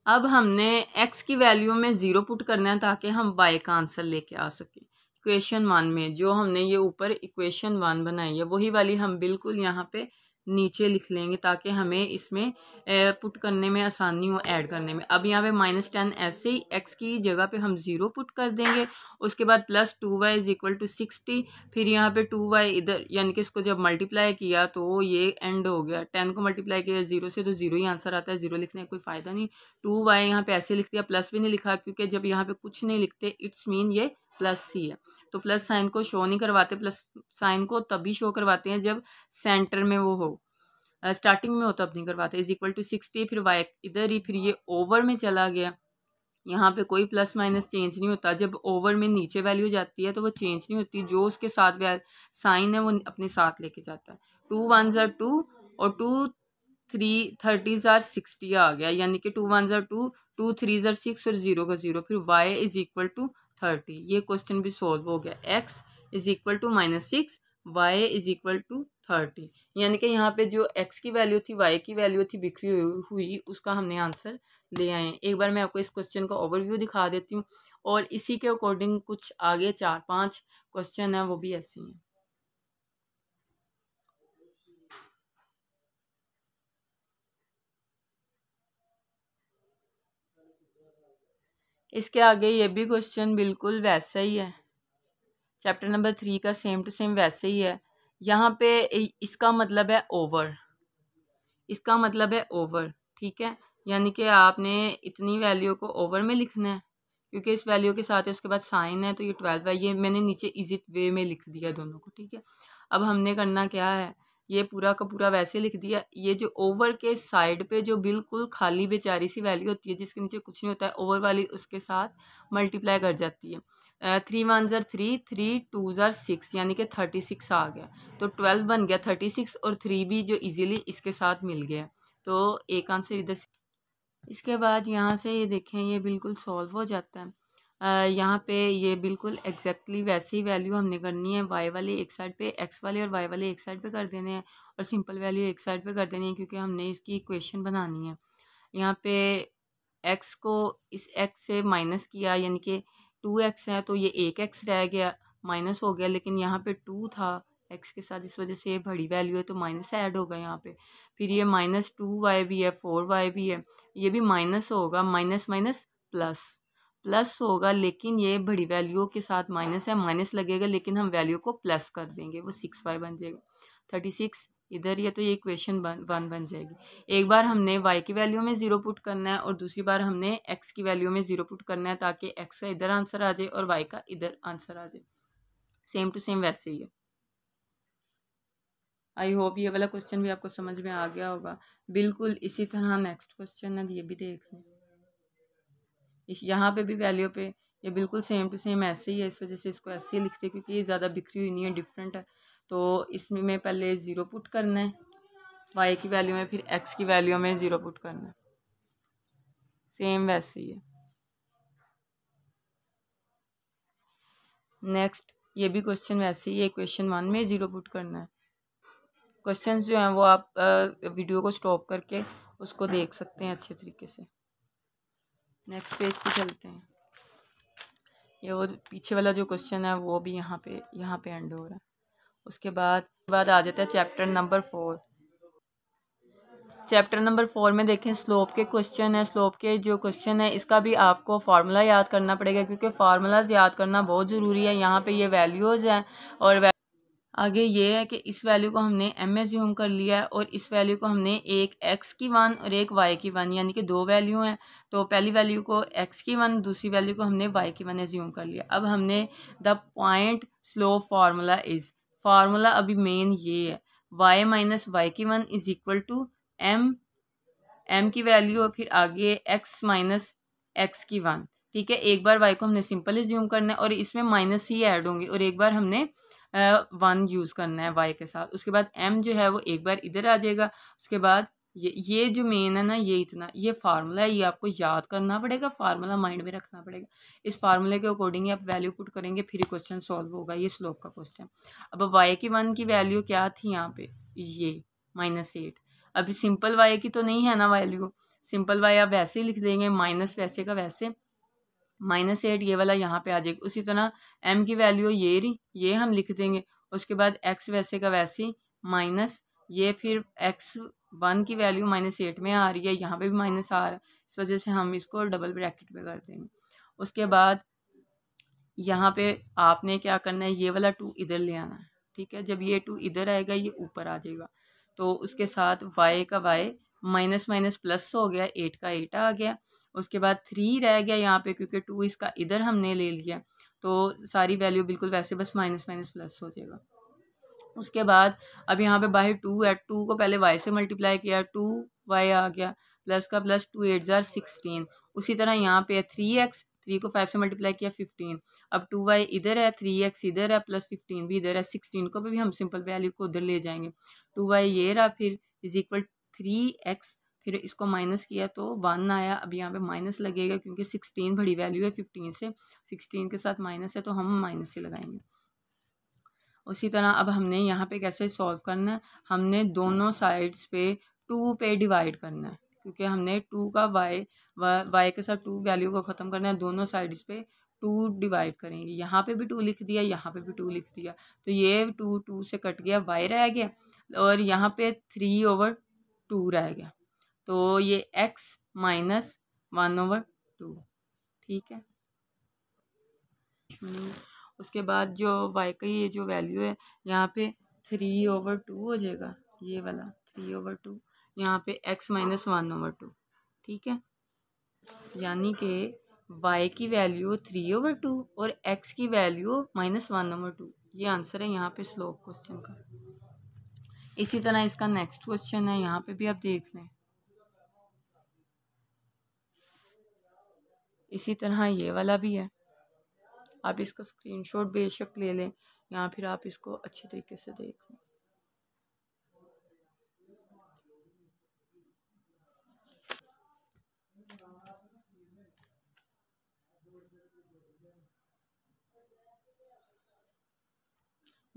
अब हमने x की वैल्यू में 0 पुट करना है ताकि हम y का आंसर लेके आ सकें। इक्वेशन 1 में जो हमने ये ऊपर इक्वेशन 1 बनाई है वही वाली हम बिल्कुल यहाँ पे नीचे लिख लेंगे ताकि हमें इसमें पुट करने में आसानी हो, ऐड करने में। अब यहाँ पे -10 ऐसे ही x की जगह पे हम 0 पुट कर देंगे, उसके बाद +2y इज इक्वल टू 60। फिर यहाँ पे 2y इधर, यानी कि इसको जब मल्टीप्लाई किया तो ये एंड हो गया। 10 को मल्टीप्लाई किया 0 से तो 0 ही आंसर आता है, 0 लिखने का कोई फ़ायदा नहीं। 2y यहाँ पे ऐसे लिख दिया, प्लस भी नहीं लिखा, क्योंकि जब यहाँ पे कुछ नहीं लिखते इट्स मीन ये प्लस ही है, तो प्लस साइन को शो नहीं करवाते। प्लस साइन को तभी शो करवाते हैं जब सेंटर में वो हो, स्टार्टिंग में हो तब नहीं करवाते। इज इक्वल टू 60, फिर y इधर ही, फिर ये ओवर में चला गया। यहाँ पे कोई प्लस माइनस चेंज नहीं होता, जब ओवर में नीचे वैल्यू जाती है तो वो चेंज नहीं होती, जो उसके साथ साइन है वो अपने साथ लेके जाता है। 2 1 ज़ा 2 और 2 3 30 ज़ा 60 आ गया, यानी कि 2 1 ज़ा 2, 2 3 ज़ा 6 और 0 का 0, फिर y इज इक्वल टू 30। ये क्वेश्चन भी सॉल्व हो गया। x is equal to -6, y is equal to 30, यानी कि यहाँ पे जो x की वैल्यू थी y की वैल्यू थी बिखरी हुई, उसका हमने आंसर ले आए हैं। एक बार मैं आपको इस क्वेश्चन का ओवरव्यू दिखा देती हूँ, और इसी के अकॉर्डिंग कुछ आगे 4-5 क्वेश्चन हैं वो भी ऐसे हैं। इसके आगे ये भी क्वेश्चन बिल्कुल वैसा ही है, चैप्टर नंबर 3 का सेम टू सेम वैसे ही है। यहाँ पे इसका मतलब है ओवर, इसका मतलब है ओवर, ठीक है। यानी कि आपने इतनी वैल्यू को ओवर में लिखना है, क्योंकि इस वैल्यू के साथ है उसके बाद साइन है, तो ये 12 है। ये मैंने नीचे इजी वे में लिख दिया दोनों को, ठीक है। अब हमने करना क्या है, ये पूरा का पूरा वैसे लिख दिया। ये जो ओवर के साइड पे जो बिल्कुल खाली बेचारी सी वैल्यू होती है जिसके नीचे कुछ नहीं होता है, ओवर वाली उसके साथ मल्टीप्लाई कर जाती है। 3 1 ज़र 3, 3 2 ज़र 6, यानी कि 36 आ गया। तो 12 बन गया, 36 और 3 भी जो इजीली इसके साथ मिल गया। तो एक आंसर इधर से। इसके बाद यहाँ से ये देखें, ये बिल्कुल सॉल्व हो जाता है। यहाँ पे ये बिल्कुल एग्जैक्टली वैसे ही वैल्यू हमने करनी है, वाई वाले एक साइड पे, एक्स वाले और वाई वाले एक साइड पे कर देने हैं, और सिंपल वैल्यू एक साइड पे कर देनी है, क्योंकि हमने इसकी इक्वेशन बनानी है। यहाँ पे एक्स को इस एक्स से माइनस किया, यानी कि 2x है, तो ये एक एक्स रह गया, माइनस हो गया। लेकिन यहाँ पे 2 था एक्स के साथ, इस वजह से ये बड़ी वैल्यू है तो माइनस ऐड होगा यहाँ पे। फिर ये -2y भी है, 4y भी है, ये भी माइनस होगा, माइनस माइनस प्लस, प्लस होगा। लेकिन ये बड़ी वैल्यू के साथ माइनस है, माइनस लगेगा, लेकिन हम वैल्यू को प्लस कर देंगे, वो 6y बन जाएगा। 36 इधर ही है, तो ये इक्वेशन 1 बन जाएगी। एक बार हमने y की वैल्यू में 0 पुट करना है और दूसरी बार हमने x की वैल्यू में 0 पुट करना है, ताकि x का इधर आंसर आ जाए और y का इधर आंसर आ जाए। सेम टू सेम वैसे ही है। आई होप ये वाला क्वेश्चन भी आपको समझ में आ गया होगा। बिल्कुल इसी तरह नेक्स्ट क्वेश्चन है, ये भी देख लें। इस यहाँ पे भी वैल्यू पे ये बिल्कुल सेम टू सेम ऐसे ही है, इस वजह से इसको ऐसे ही लिखते हैं, क्योंकि ये ज़्यादा बिखरी हुई नहीं है, डिफरेंट है। तो इसमें पहले 0 पुट करना है y की वैल्यू में, फिर x की वैल्यू में 0 पुट करना है, सेम वैसे ही है। नेक्स्ट ये भी क्वेश्चन वैसे ही है, क्वेश्चन 1 में 0 पुट करना है। क्वेश्चंस जो हैं वो आप वीडियो को स्टॉप करके उसको देख सकते हैं अच्छे तरीके से। नेक्स्ट पेज पे चलते हैं। ये वो पीछे वाला जो क्वेश्चन है वो भी यहाँ पे एंड हो रहा है। उसके बाद आ जाता है चैप्टर नंबर 4। चैप्टर नंबर 4 में देखें स्लोप के क्वेश्चन है। स्लोप के जो क्वेश्चन है इसका भी आपको फार्मूला याद करना पड़ेगा, क्योंकि फार्मूलाज याद करना बहुत ज़रूरी है। यहाँ पे ये वैल्यूज़ हैं और आगे ये है कि इस वैल्यू को हमने m में ज़ूम कर लिया है, और इस वैल्यू को हमने एक x की 1 और एक y की 1, यानी कि 2 वैल्यू हैं। तो पहली वैल्यू को x की 1, दूसरी वैल्यू को हमने y की 1 ज़ूम कर लिया। अब हमने the point slope formula is, formula अभी मेन ये है, y माइनस वाई की 1 इज़ इक्वल टू m की वैल्यू और फिर आगे x माइनस x की 1, ठीक है। एक बार y को हमने सिंपल ज़ूम करना है और इसमें माइनस ही ऐड होंगे, और एक बार हमने 1 यूज़ करना है y के साथ। उसके बाद m जो है वो एक बार इधर आ जाएगा। उसके बाद ये जो मेन है ना, ये इतना, ये फार्मूला है, ये आपको याद करना पड़ेगा, फार्मूला माइंड में रखना पड़ेगा। इस फार्मूले के अकॉर्डिंग आप वैल्यू पुट करेंगे, फिर क्वेश्चन सॉल्व होगा। ये स्लोप का क्वेश्चन। अब y की 1 की वैल्यू क्या थी यहाँ पे, ये -8। अभी सिंपल y की तो नहीं है ना वैल्यू, सिंपल y आप वैसे ही लिख देंगे, माइनस वैसे का वैसे, -8 ये वाला यहाँ पे आ जाएगा। उसी तरह m की वैल्यू ये रही, ये हम लिख देंगे। उसके बाद x वैसे का वैसे ही माइनस ये, फिर x1 की वैल्यू -8 में आ रही है, यहाँ पे भी माइनस आ रहा है, इस वजह से हम इसको डबल ब्रैकेट में कर देंगे। उसके बाद यहाँ पे आपने क्या करना है, ये वाला 2 इधर ले आना है, ठीक है। जब ये 2 इधर आएगा ये ऊपर आ जाएगा, तो उसके साथ y का y माइनस माइनस प्लस हो गया, 8 का 8 आ गया। उसके बाद 3 रह गया यहाँ पे, क्योंकि 2 इसका इधर हमने ले लिया, तो सारी वैल्यू बिल्कुल वैसे बस माइनस माइनस प्लस हो जाएगा। उसके बाद अब यहाँ पे बाहर 2 है, 2 को पहले y से मल्टीप्लाई किया, 2y आ गया, प्लस का प्लस, 2 8 ज़ार 16। उसी तरह यहाँ पे 3x, 3 को 5 से मल्टीप्लाई किया 15। अब 2y इधर है, 3x इधर है, प्लस 15 भी इधर है, 16 को भी हम सिंपल वैल्यू को उधर ले जाएंगे। 2y ये रहा, फिर इज इक्वल 3x, फिर इसको माइनस किया तो 1 आया। अब यहाँ पे माइनस लगेगा, क्योंकि 16 बड़ी वैल्यू है 15 से, 16 के साथ माइनस है तो हम माइनस से लगाएंगे। उसी तरह अब हमने यहाँ पे कैसे सॉल्व करना है, हमने दोनों साइड्स पे 2 पे डिवाइड करना है, क्योंकि हमने 2 का y के साथ 2 वैल्यू को ख़त्म करना है। दोनों साइड्स पे 2 डिवाइड करेंगे। यहाँ पे भी 2 लिख दिया, यहाँ पे भी 2 लिख दिया, तो ये 2 2 से कट गया, y रह गया। और यहाँ पे 3/2 रह गया, तो ये x माइनस 1/2, ठीक है। उसके बाद जो y का ये जो वैल्यू है यहाँ पे 3/2 हो जाएगा, ये वाला 3/2, यहाँ पे x माइनस 1/2, ठीक है। यानी कि y की वैल्यू 3/2 और x की वैल्यू -1/2, ये आंसर है यहाँ पे स्लोप क्वेश्चन का। इसी तरह इसका नेक्स्ट क्वेश्चन है, यहाँ पे भी आप देख लें। इसी तरह ये वाला भी है, आप इसका स्क्रीनशॉट बेशक ले लें या फिर आप इसको अच्छे तरीके से देख लें।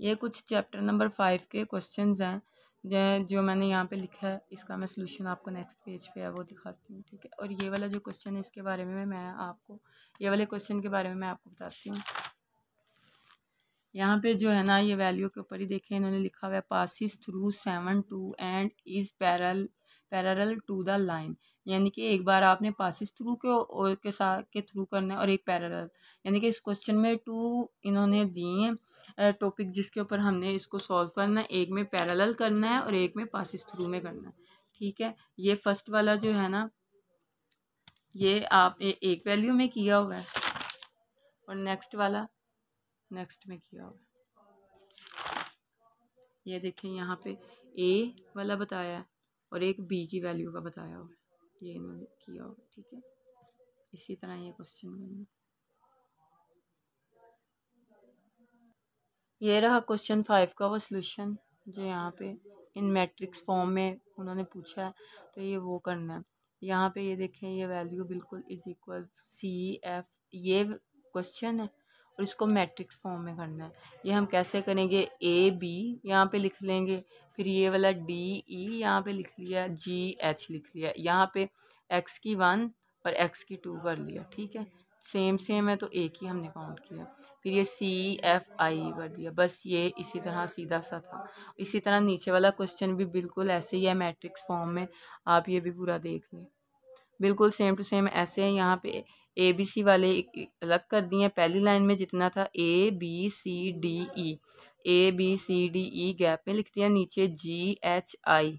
ये कुछ चैप्टर नंबर 5 के क्वेश्चंस हैं जो मैंने यहाँ पे लिखा है, इसका मैं सोल्यूशन आपको नेक्स्ट पेज पे है वो दिखाती हूँ, ठीक है। और ये वाला जो क्वेश्चन है इसके बारे में मैं आपको, ये वाले क्वेश्चन के बारे में मैं आपको बताती हूँ। यहाँ पे जो है ना, ये वैल्यू के ऊपर ही देखें, इन्होंने लिखा हुआ है passes through 7-2 and is parallel to the line, यानी कि एक बार आपने पासिस थ्रू के साथ के थ्रू करना है और एक पैरेलल, यानी कि इस क्वेश्चन में 2 इन्होंने दिए हैं टॉपिक जिसके ऊपर हमने इसको सॉल्व करना है, एक में पैरेलल करना है और एक में पासिस थ्रू में करना है, ठीक है। ये फर्स्ट वाला जो है ना, ये आप एक वैल्यू में किया हुआ है और नेक्स्ट वाला नेक्स्ट में किया हुआ है। ये देखें यहाँ पे ए वाला बताया है और एक बी की वैल्यू का बताया हुआ है, ये इन्होंने किया हुआ, ठीक है। इसी तरह ये क्वेश्चन करना, ये रहा क्वेश्चन 5 का वो सोल्यूशन जो यहाँ पे इन मैट्रिक्स फॉर्म में उन्होंने पूछा है, तो ये वो करना है। यहाँ पे ये देखें, ये वैल्यू बिल्कुल इज इक्वल CF, ये क्वेश्चन है और इसको मैट्रिक्स फॉर्म में करना है। ये हम कैसे करेंगे, AB यहाँ पे लिख लेंगे, फिर ये वाला DE यहाँ पे लिख लिया, GH लिख लिया, यहाँ पे x की 1 और x की 2 कर लिया, ठीक है। सेम है तो एक ही हमने काउंट किया, फिर ये CFI कर दिया, बस ये इसी तरह सीधा सा था। इसी तरह नीचे वाला क्वेश्चन भी बिल्कुल ऐसे ही है मैट्रिक्स फॉर्म में, आप ये भी पूरा देख लें, बिल्कुल सेम टू सेम ऐसे हैं। यहाँ पे ABC वाले अलग कर दिए, पहली लाइन में जितना था ABCDE, ABCDE गैप में लिख दिया, नीचे GHI।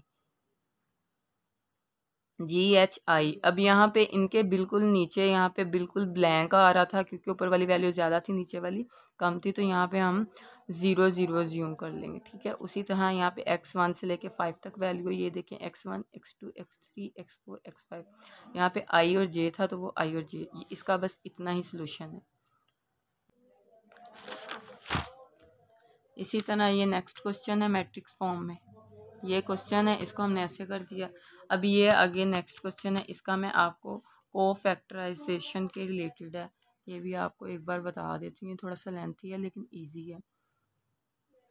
अब यहाँ पे इनके बिल्कुल नीचे यहाँ पे बिल्कुल ब्लैंक आ रहा था क्योंकि ऊपर वाली वैल्यू ज़्यादा थी नीचे वाली कम थी, तो यहाँ पे हम 0 ज्यूम कर लेंगे, ठीक है। उसी तरह यहाँ पे x1 से लेके 5 तक वैल्यू, ये देखें x1 x2 x3 x4 x5, यहाँ पे I और J था तो वो I और J, इसका बस इतना ही सोल्यूशन है। इसी तरह ये नेक्स्ट क्वेश्चन है मैट्रिक्स फॉर्म में, ये क्वेश्चन है, इसको हमने ऐसे कर दिया। अभी ये आगे नेक्स्ट क्वेश्चन है, इसका मैं आपको कोफैक्टराइजेशन के रिलेटेड है, ये भी आपको एक बार बता देती हूँ, ये थोड़ा सा लेंथी है लेकिन इजी है।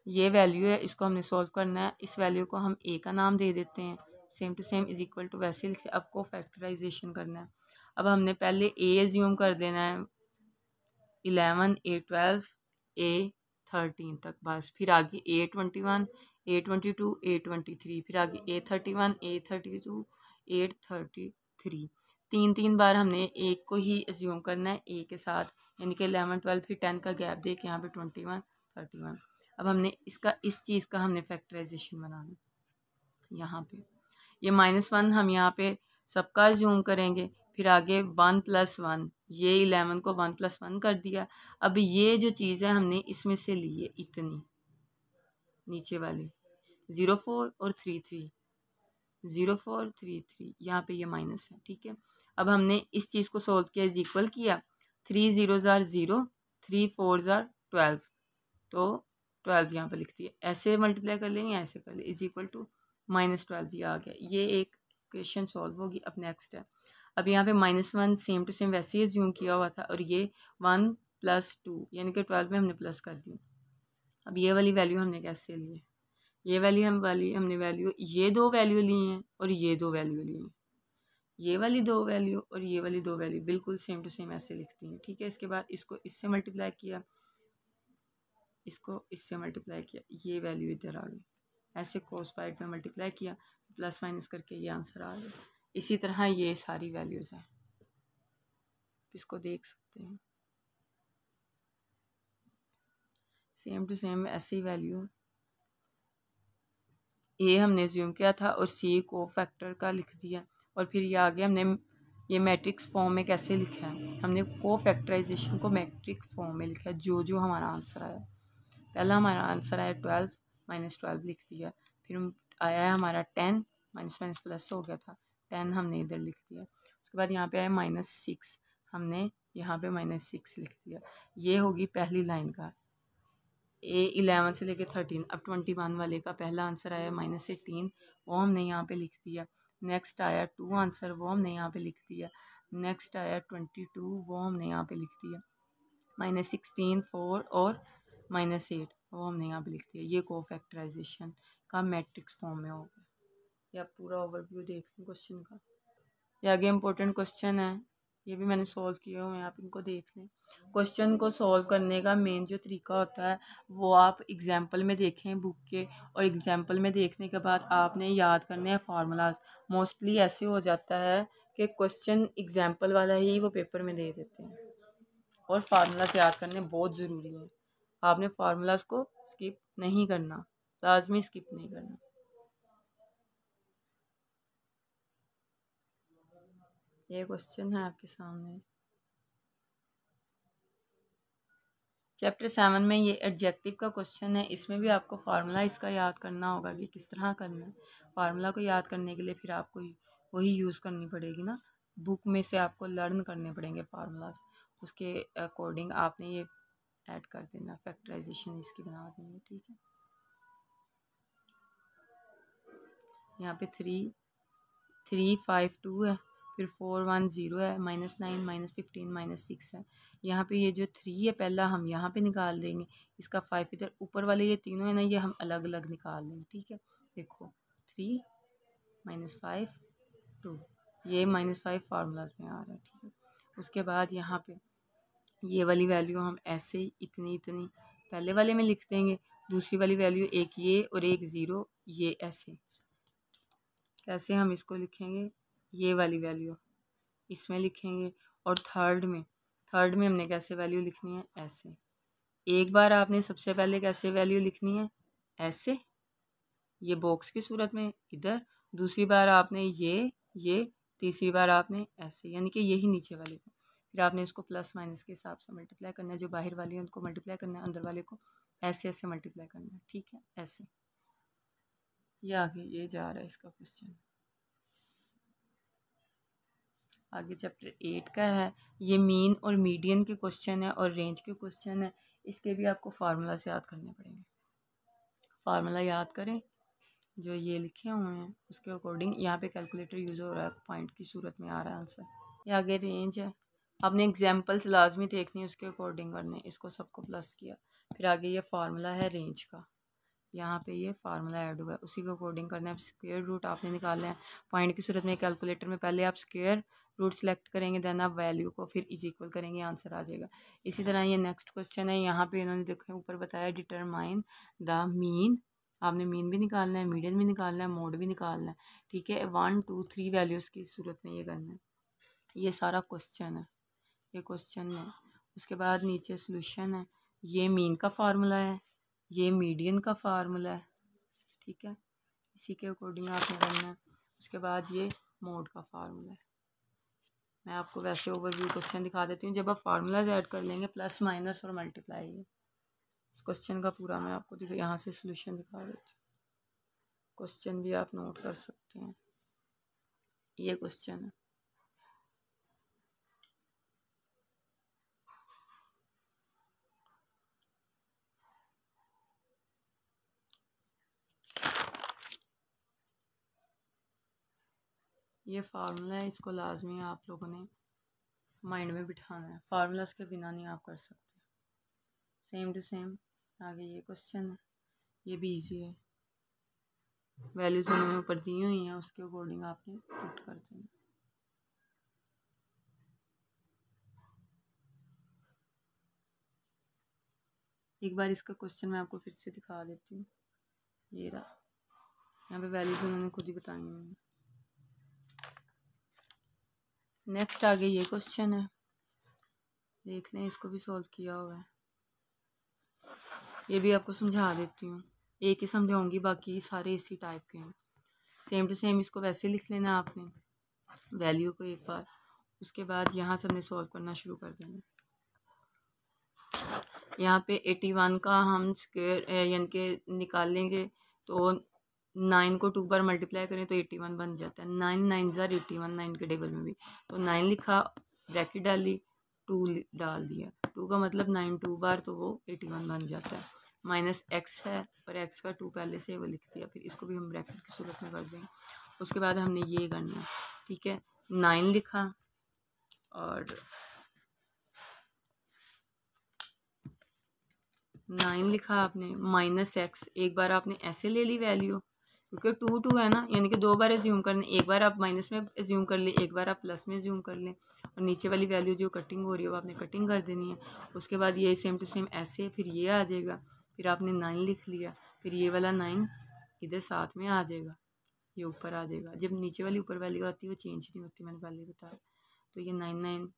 ये वैल्यू है, इसको हमने सॉल्व करना है, इस वैल्यू को हम ए का नाम दे देते हैं, same to same is equal to वैसे लिखे। अब कोफैक्टराइजेशन करना है, अब हमने पहले ए एज्यूम कर देना है 11 A12 A13 तक, बस फिर आगे A21 A22 A23, फिर आगे A31 A32 A33, तीन बार हमने एक को ही एज्यूम करना है ए के साथ, यानी कि 11 12 फिर 10 का गैप दे के यहाँ पे 21 31। अब हमने इसका इस चीज़ का हमने फैक्टराइजेशन बनाना, यहाँ पे ये -1 हम यहाँ पे सबका एज्यूम करेंगे, फिर आगे 1 + 1, ये 11 को 1 + 1 कर दिया। अब ये जो चीज़ है हमने इसमें से ली है इतनी, नीचे वाली 04 और 33, 04 33, यहाँ पे ये माइनस है, ठीक है। अब हमने इस चीज़ को सोल्व किया, इज इक्वल किया, 3 0 0, 3 4 12, तो 12 यहाँ पर लिख दिया, ऐसे मल्टीप्लाई कर लेंगे ऐसे कर ले, इज इक्वल टू -12 ये आ गया। ये एक क्वेश्चन सॉल्व होगी। अब नेक्स्ट है, अब यहाँ पे -1 सेम टू सेम वैसे ही एज्यूम किया हुआ था और ये 1 + 2 यानी कि 12 में हमने प्लस कर दी। अब ये वाली वैल्यू हमने कैसे ली है, ये वाली हमने वैल्यू, ये दो वैल्यू ली हैं और ये दो वैल्यू ली हैं, ये वाली दो वैल्यू और ये वाली दो वैल्यू बिल्कुल सेम टू सेम ऐसे लिखती हैं, ठीक है। इसके बाद इसको इससे मल्टीप्लाई किया, इसको इससे मल्टीप्लाई किया, ये वैल्यू इधर आ गई, ऐसे कोस साइड में मल्टीप्लाई किया, प्लस माइनस करके ये आंसर आ गया। इसी तरह ये सारी वैल्यूज़ हैं, इसको देख सकते हैं। सेम टू सेम ऐसे ही वैल्यू ए हमने एज्यूम किया था और सी को फैक्टर का लिख दिया, और फिर ये आगे हमने ये मैट्रिक्स फॉर्म में कैसे लिखा है, हमने को फैक्टराइजेशन को मैट्रिक्स फॉर्म में लिखा है। जो जो हमारा आंसर आया, पहला हमारा आंसर आया 12 माइनस 12 लिख दिया, फिर आया है हमारा 10 माइनस माइनस प्लस हो गया था, 10 हमने इधर लिख दिया। उसके बाद यहाँ पे आया -6, हमने यहाँ पे -6 लिख दिया। ये होगी पहली लाइन का A11 से लेके 13। अब 21 वाले का पहला आंसर आया -18, वो हमने यहाँ पे लिख दिया। नेक्स्ट आया 2 आंसर, वो हमने यहाँ पे लिख दिया। नेक्स्ट आया 22, वो हमने यहाँ पे लिख दिया। -16, 4 और -8, वो हमने यहाँ पे लिख दिया। ये को फैक्टराइजेशन का मैट्रिक्स फॉर्म में हो गया। ये आप पूरा ओवरव्यू देख लें क्वेश्चन का। ये आगे इम्पोर्टेंट क्वेश्चन है, ये भी मैंने सॉल्व किए हुए हैं, आप इनको देख लें। क्वेश्चन को सॉल्व करने का मेन जो तरीका होता है वो आप एग्जाम्पल में देखें बुक के, और एग्जाम्पल में देखने के बाद आपने याद करने हैं फार्मूलाज। मोस्टली ऐसे हो जाता है कि क्वेश्चन एग्जाम्पल वाला ही वो पेपर में दे देते हैं, और फार्मूलाज याद करने बहुत ज़रूरी है। आपने फार्मूलाज को स्किप नहीं करना, लाजमी स्किप नहीं करना। ये क्वेश्चन है आपके सामने। चैप्टर 7 में ये एडजेक्टिव का क्वेश्चन है, इसमें भी आपको फार्मूला इसका याद करना होगा कि किस तरह करना है। फार्मूला को याद करने के लिए फिर आपको वही यूज़ करनी पड़ेगी ना, बुक में से आपको लर्न करने पड़ेंगे फार्मूलाज, उसके अकॉर्डिंग आपने ये ऐड कर देना, फैक्टराइजेशन इसकी बना देनी। ठीक है, यहाँ पे 3 3 5 2 है, फिर 4 1 0 है, -9 -15 -6 है। यहाँ पे ये जो 3 है पहला हम यहाँ पे निकाल देंगे, इसका 5 इधर, ऊपर वाले ये तीनों है ना ये हम अलग अलग निकाल देंगे। ठीक है, देखो 3 -5 2, ये -5 फार्मूलाज में आ रहा है। ठीक है, उसके बाद यहाँ पे ये वाली वैल्यू हम ऐसे ही इतनी इतनी पहले वाले में लिख देंगे, दूसरी वाली वैल्यू एक ये और एक 0, ये ऐसे कैसे हम इसको लिखेंगे, ये वाली वैल्यू इसमें लिखेंगे, और थर्ड में हमने कैसे वैल्यू लिखनी है, ऐसे। एक बार आपने सबसे पहले कैसे वैल्यू लिखनी है, ऐसे, ये बॉक्स की सूरत में इधर, दूसरी बार आपने ये, तीसरी बार आपने ऐसे, यानी कि यही नीचे वाले को। फिर आपने इसको प्लस माइनस के हिसाब से मल्टीप्लाई करना है, जो बाहर वाली है उनको मल्टीप्लाई करना है, अंदर वाले को ऐसे ऐसे मल्टीप्लाई करना है। ठीक है, ऐसे। ये आगे ये जा रहा है इसका क्वेश्चन। आगे चैप्टर 8 का है, ये मीन और मीडियन के क्वेश्चन है और रेंज के क्वेश्चन है। इसके भी आपको फार्मूला से याद करने पड़ेंगे। फार्मूला याद करें जो ये लिखे हुए हैं, उसके अकॉर्डिंग यहाँ पे कैलकुलेटर यूज़ हो रहा है, पॉइंट की सूरत में आ रहा है आंसर। ये आगे रेंज है, आपने एग्जाम्पल्स लाजमी देखनी है, उसके अकॉर्डिंग करने। इसको सबको प्लस किया, फिर आगे ये फार्मूला है रेंज का, यहाँ पे ये फार्मूला ऐड हुआ है, उसी के अकॉर्डिंग करना है। स्क्वायर रूट आपने निकालना है पॉइंट की सूरत में कैलकुलेटर में, पहले आप स्क्वायर रूट सेलेक्ट करेंगे, देन आप वैल्यू को फिर इज इक्वल करेंगे, आंसर आ जाएगा। इसी तरह ये नेक्स्ट क्वेश्चन है, यहाँ पे इन्होंने देखो ऊपर बताया डिटरमाइन द मीन, आपने मीन भी निकालना है, मीडियन भी निकालना है, मोड भी निकालना है। ठीक है, 1 2 3 वैल्यूज़ की सूरत में ये करना है। ये सारा क्वेश्चन है, ये क्वेश्चन है। उसके बाद नीचे सोल्यूशन है, ये मीन का फार्मूला है, ये मीडियन का फार्मूला है। ठीक है, इसी के अकॉर्डिंग आपने करना है। उसके बाद ये मोड का फार्मूला है। मैं आपको वैसे ओवरव्यू क्वेश्चन दिखा देती हूँ, जब आप फार्मूलाज ऐड कर लेंगे प्लस माइनस और मल्टीप्लाई, इस क्वेश्चन का पूरा मैं आपको यहाँ से सोल्यूशन दिखा देती हूँ। क्वेश्चन भी आप नोट कर सकते हैं, ये क्वेश्चन है। ये फार्मूला है, इसको लाजमी आप लोगों ने माइंड में बिठाना है, फार्मूलाज के बिना नहीं आप कर सकते। सेम टू सेम आगे ये क्वेश्चन है, ये भी इजी है। वैल्यूज उन्होंने ऊपर दी हुई हैं, उसके अकॉर्डिंग आपने पुट कर देना। एक बार इसका क्वेश्चन मैं आपको फिर से दिखा देती हूँ, ये रहा। यहाँ पे वैल्यूज उन्होंने खुद ही बताई हैं। नेक्स्ट आगे ये क्वेश्चन है, देख लें, इसको भी सॉल्व किया हुआ है। ये भी आपको समझा देती हूँ, एक ही समझाऊंगी, बाकी सारे इसी टाइप के हैं। सेम टू सेम इसको वैसे लिख लेना आपने, वैल्यू को एक बार, उसके बाद यहाँ से हमने सॉल्व करना शुरू कर देना। यहाँ पे 81 का हम स्क्वायर यानी कि निकालेंगे तो 9 को 2 बार मल्टीप्लाई करें तो 81 बन जाता है। 9 9 ज़ार 81, 9 के टेबल में भी तो 9 लिखा, ब्रैकेट डाली, 2 डाल दिया, 2 का मतलब 9 2 बार तो वो 81 बन जाता है। माइनस एक्स है और एक्स का 2 पहले से वो लिख दिया, फिर इसको भी हम ब्रैकेट की सूरत में कर देंगे। उसके बाद हमने ये करना है, ठीक है, 9 लिखा और 9 लिखा आपने, माइनस एक्स, एक बार आपने ऐसे ले ली वैल्यू, क्योंकि 2 2 है ना, यानी कि 2 बार एज्यूम करने, एक बार आप माइनस में एज्यूम कर ले, एक बार आप प्लस में एज्यूम कर लें, और नीचे वाली वैल्यू जो कटिंग हो रही है वो आपने कटिंग कर देनी है। उसके बाद ये सेम टू सेम ऐसे, फिर ये आ जाएगा, फिर आपने 9 लिख लिया, फिर ये वाला 9 इधर साथ में आ जाएगा, ये ऊपर आ जाएगा। जब नीचे वाली ऊपर वैल्यू आती है वो चेंज नहीं होती, मैंने पहले बताया। तो ये 9 9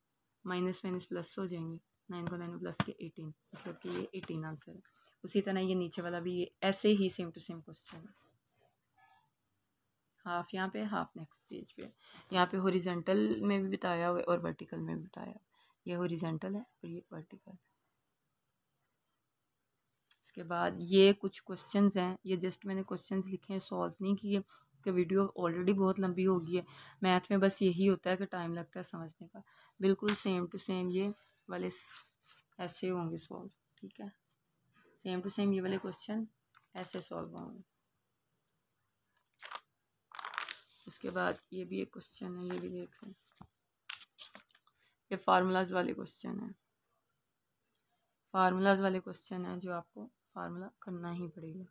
माइनस माइनस प्लस हो जाएंगे, 9 को 9 प्लस के 18, मतलब कि ये 18 आंसर है। उसी तरह ये नीचे वाला भी ये ऐसे ही सेम टू सेम क्वेश्चन है, हाफ यहाँ पे, हाफ नेक्स्ट पेज पे। यहाँ पे हॉरिजॉन्टल में भी बताया हुआ है और वर्टिकल में भी बताया, ये हॉरिजॉन्टल है और ये वर्टिकल है। इसके बाद ये कुछ क्वेश्चंस हैं, ये जस्ट मैंने क्वेश्चंस लिखे हैं, सॉल्व नहीं किए, कि वीडियो ऑलरेडी बहुत लंबी हो गई है। मैथ में बस यही होता है कि टाइम लगता है समझने का। बिल्कुल सेम टू सेम ये वाले ऐसे होंगे सॉल्व, ठीक है, सेम टू सेम ये वाले क्वेश्चन ऐसे सॉल्व होंगे। उसके बाद ये भी एक क्वेश्चन है, ये भी देख लें, ये फार्मूलाज वाले क्वेश्चन है, फार्मूलाज वाले क्वेश्चन है जो आपको फार्मूला करना ही पड़ेगा।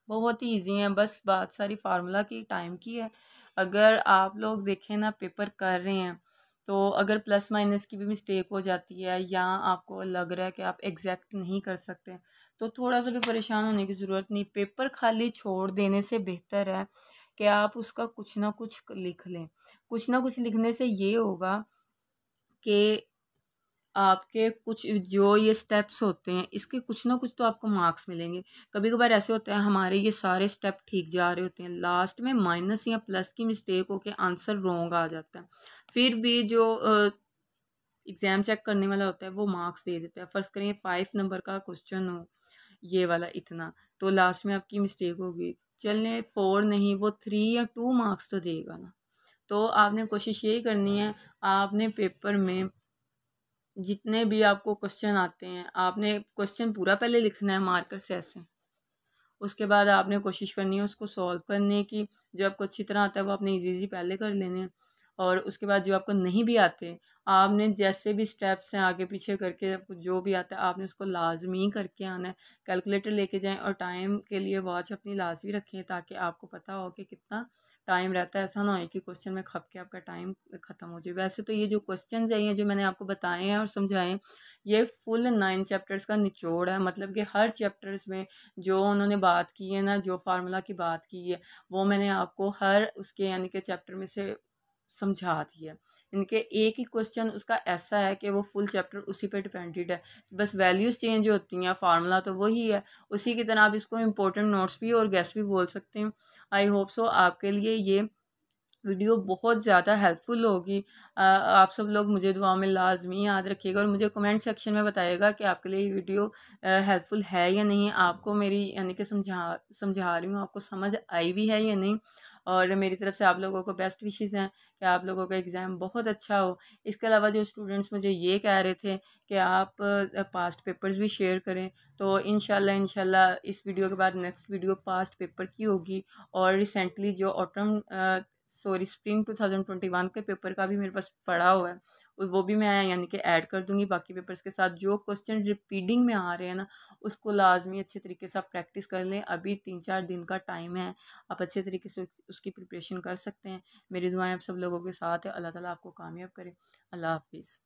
बहुत ही ईजी है, बस बात सारी फार्मूला की, टाइम की है। अगर आप लोग देखें ना, पेपर कर रहे हैं तो अगर प्लस माइनस की भी मिस्टेक हो जाती है या आपको लग रहा है कि आप एग्जैक्ट नहीं कर सकते, तो थोड़ा सा भी परेशान होने की ज़रूरत नहीं। पेपर खाली छोड़ देने से बेहतर है कि आप उसका कुछ ना कुछ लिख लें। कुछ ना कुछ लिखने से ये होगा कि आपके कुछ जो ये स्टेप्स होते हैं इसके कुछ ना कुछ तो आपको मार्क्स मिलेंगे। कभी कभार ऐसे होते हैं हमारे ये सारे स्टेप ठीक जा रहे होते हैं, लास्ट में माइनस या प्लस की मिस्टेक होकर आंसर रॉन्ग आ जाता है, फिर भी जो एग्ज़ाम चेक करने वाला होता है वो मार्क्स दे देता है। फ़र्ज़ करें 5 नंबर का क्वेश्चन हो, ये वाला इतना, तो लास्ट में आपकी मिस्टेक होगी, चलने 4 नहीं वो 3 या 2 मार्क्स तो देगा ना। तो आपने कोशिश यही करनी है, आपने पेपर में जितने भी आपको क्वेश्चन आते हैं आपने क्वेश्चन पूरा पहले लिखना है मार्कर से ऐसे, उसके बाद आपने कोशिश करनी है उसको सॉल्व करने की। जो आपको अच्छी तरह आता है वो आपने इजी इजी पहले कर लेने हैं, और उसके बाद जो आपको नहीं भी आते आपने जैसे भी स्टेप्स हैं आगे पीछे करके आपको जो भी आता है आपने उसको लाजमी करके आना है। कैलकुलेटर लेके जाएं और टाइम के लिए वॉच अपनी लाजमी रखें ताकि आपको पता हो कि कितना टाइम रहता है। ऐसा ना हो कि क्वेश्चन में खप के आपका टाइम ख़त्म हो जाए। वैसे तो ये जो क्वेश्चन है ये जो मैंने आपको बताए हैं और समझाए हैं ये फुल 9 चैप्टर्स का निचोड़ है, मतलब कि हर चैप्टर्स में जो उन्होंने बात की है ना, जो फार्मूला की बात की है वो मैंने आपको हर उसके यानी कि चैप्टर में से समझा दिया। इनके एक ही क्वेश्चन उसका ऐसा है कि वो फुल चैप्टर उसी पे डिपेंडेड है, बस वैल्यूज़ चेंज होती हैं, फार्मूला तो वही है। उसी की तरह आप इसको इम्पोर्टेंट नोट्स भी और गेस्ट भी बोल सकते हैं। आई होप सो आपके लिए ये वीडियो बहुत ज़्यादा हेल्पफुल होगी। आप सब लोग मुझे दुआ में लाजमी याद रखिएगा और मुझे कमेंट सेक्शन में बताइएगा कि आपके लिए ये वीडियो हेल्पफुल है या नहीं, आपको मेरी यानी कि समझा रही हूँ आपको समझ आई भी है या नहीं। और मेरी तरफ से आप लोगों को बेस्ट विशेस हैं कि आप लोगों का एग्ज़ाम बहुत अच्छा हो। इसके अलावा जो स्टूडेंट्स मुझे ये कह रहे थे कि आप पास्ट पेपर्स भी शेयर करें, तो इंशाल्लाह इस वीडियो के बाद नेक्स्ट वीडियो पास्ट पेपर की होगी। और रिसेंटली जो स्प्रिंग 2021 के पेपर का भी मेरे पास पड़ा हुआ है, वो भी मैं यानी कि ऐड कर दूंगी बाकी पेपर्स के साथ। जो क्वेश्चन रिपीटिंग में आ रहे हैं ना उसको लाजमी अच्छे तरीके से आप प्रैक्टिस कर लें। अभी 3-4 दिन का टाइम है, आप अच्छे तरीके से उसकी प्रिपरेशन कर सकते हैं। मेरी दुआएं आप सब लोगों के साथ है। अल्लाह ताला आपको कामयाब करे। अल्लाह हाफिज़।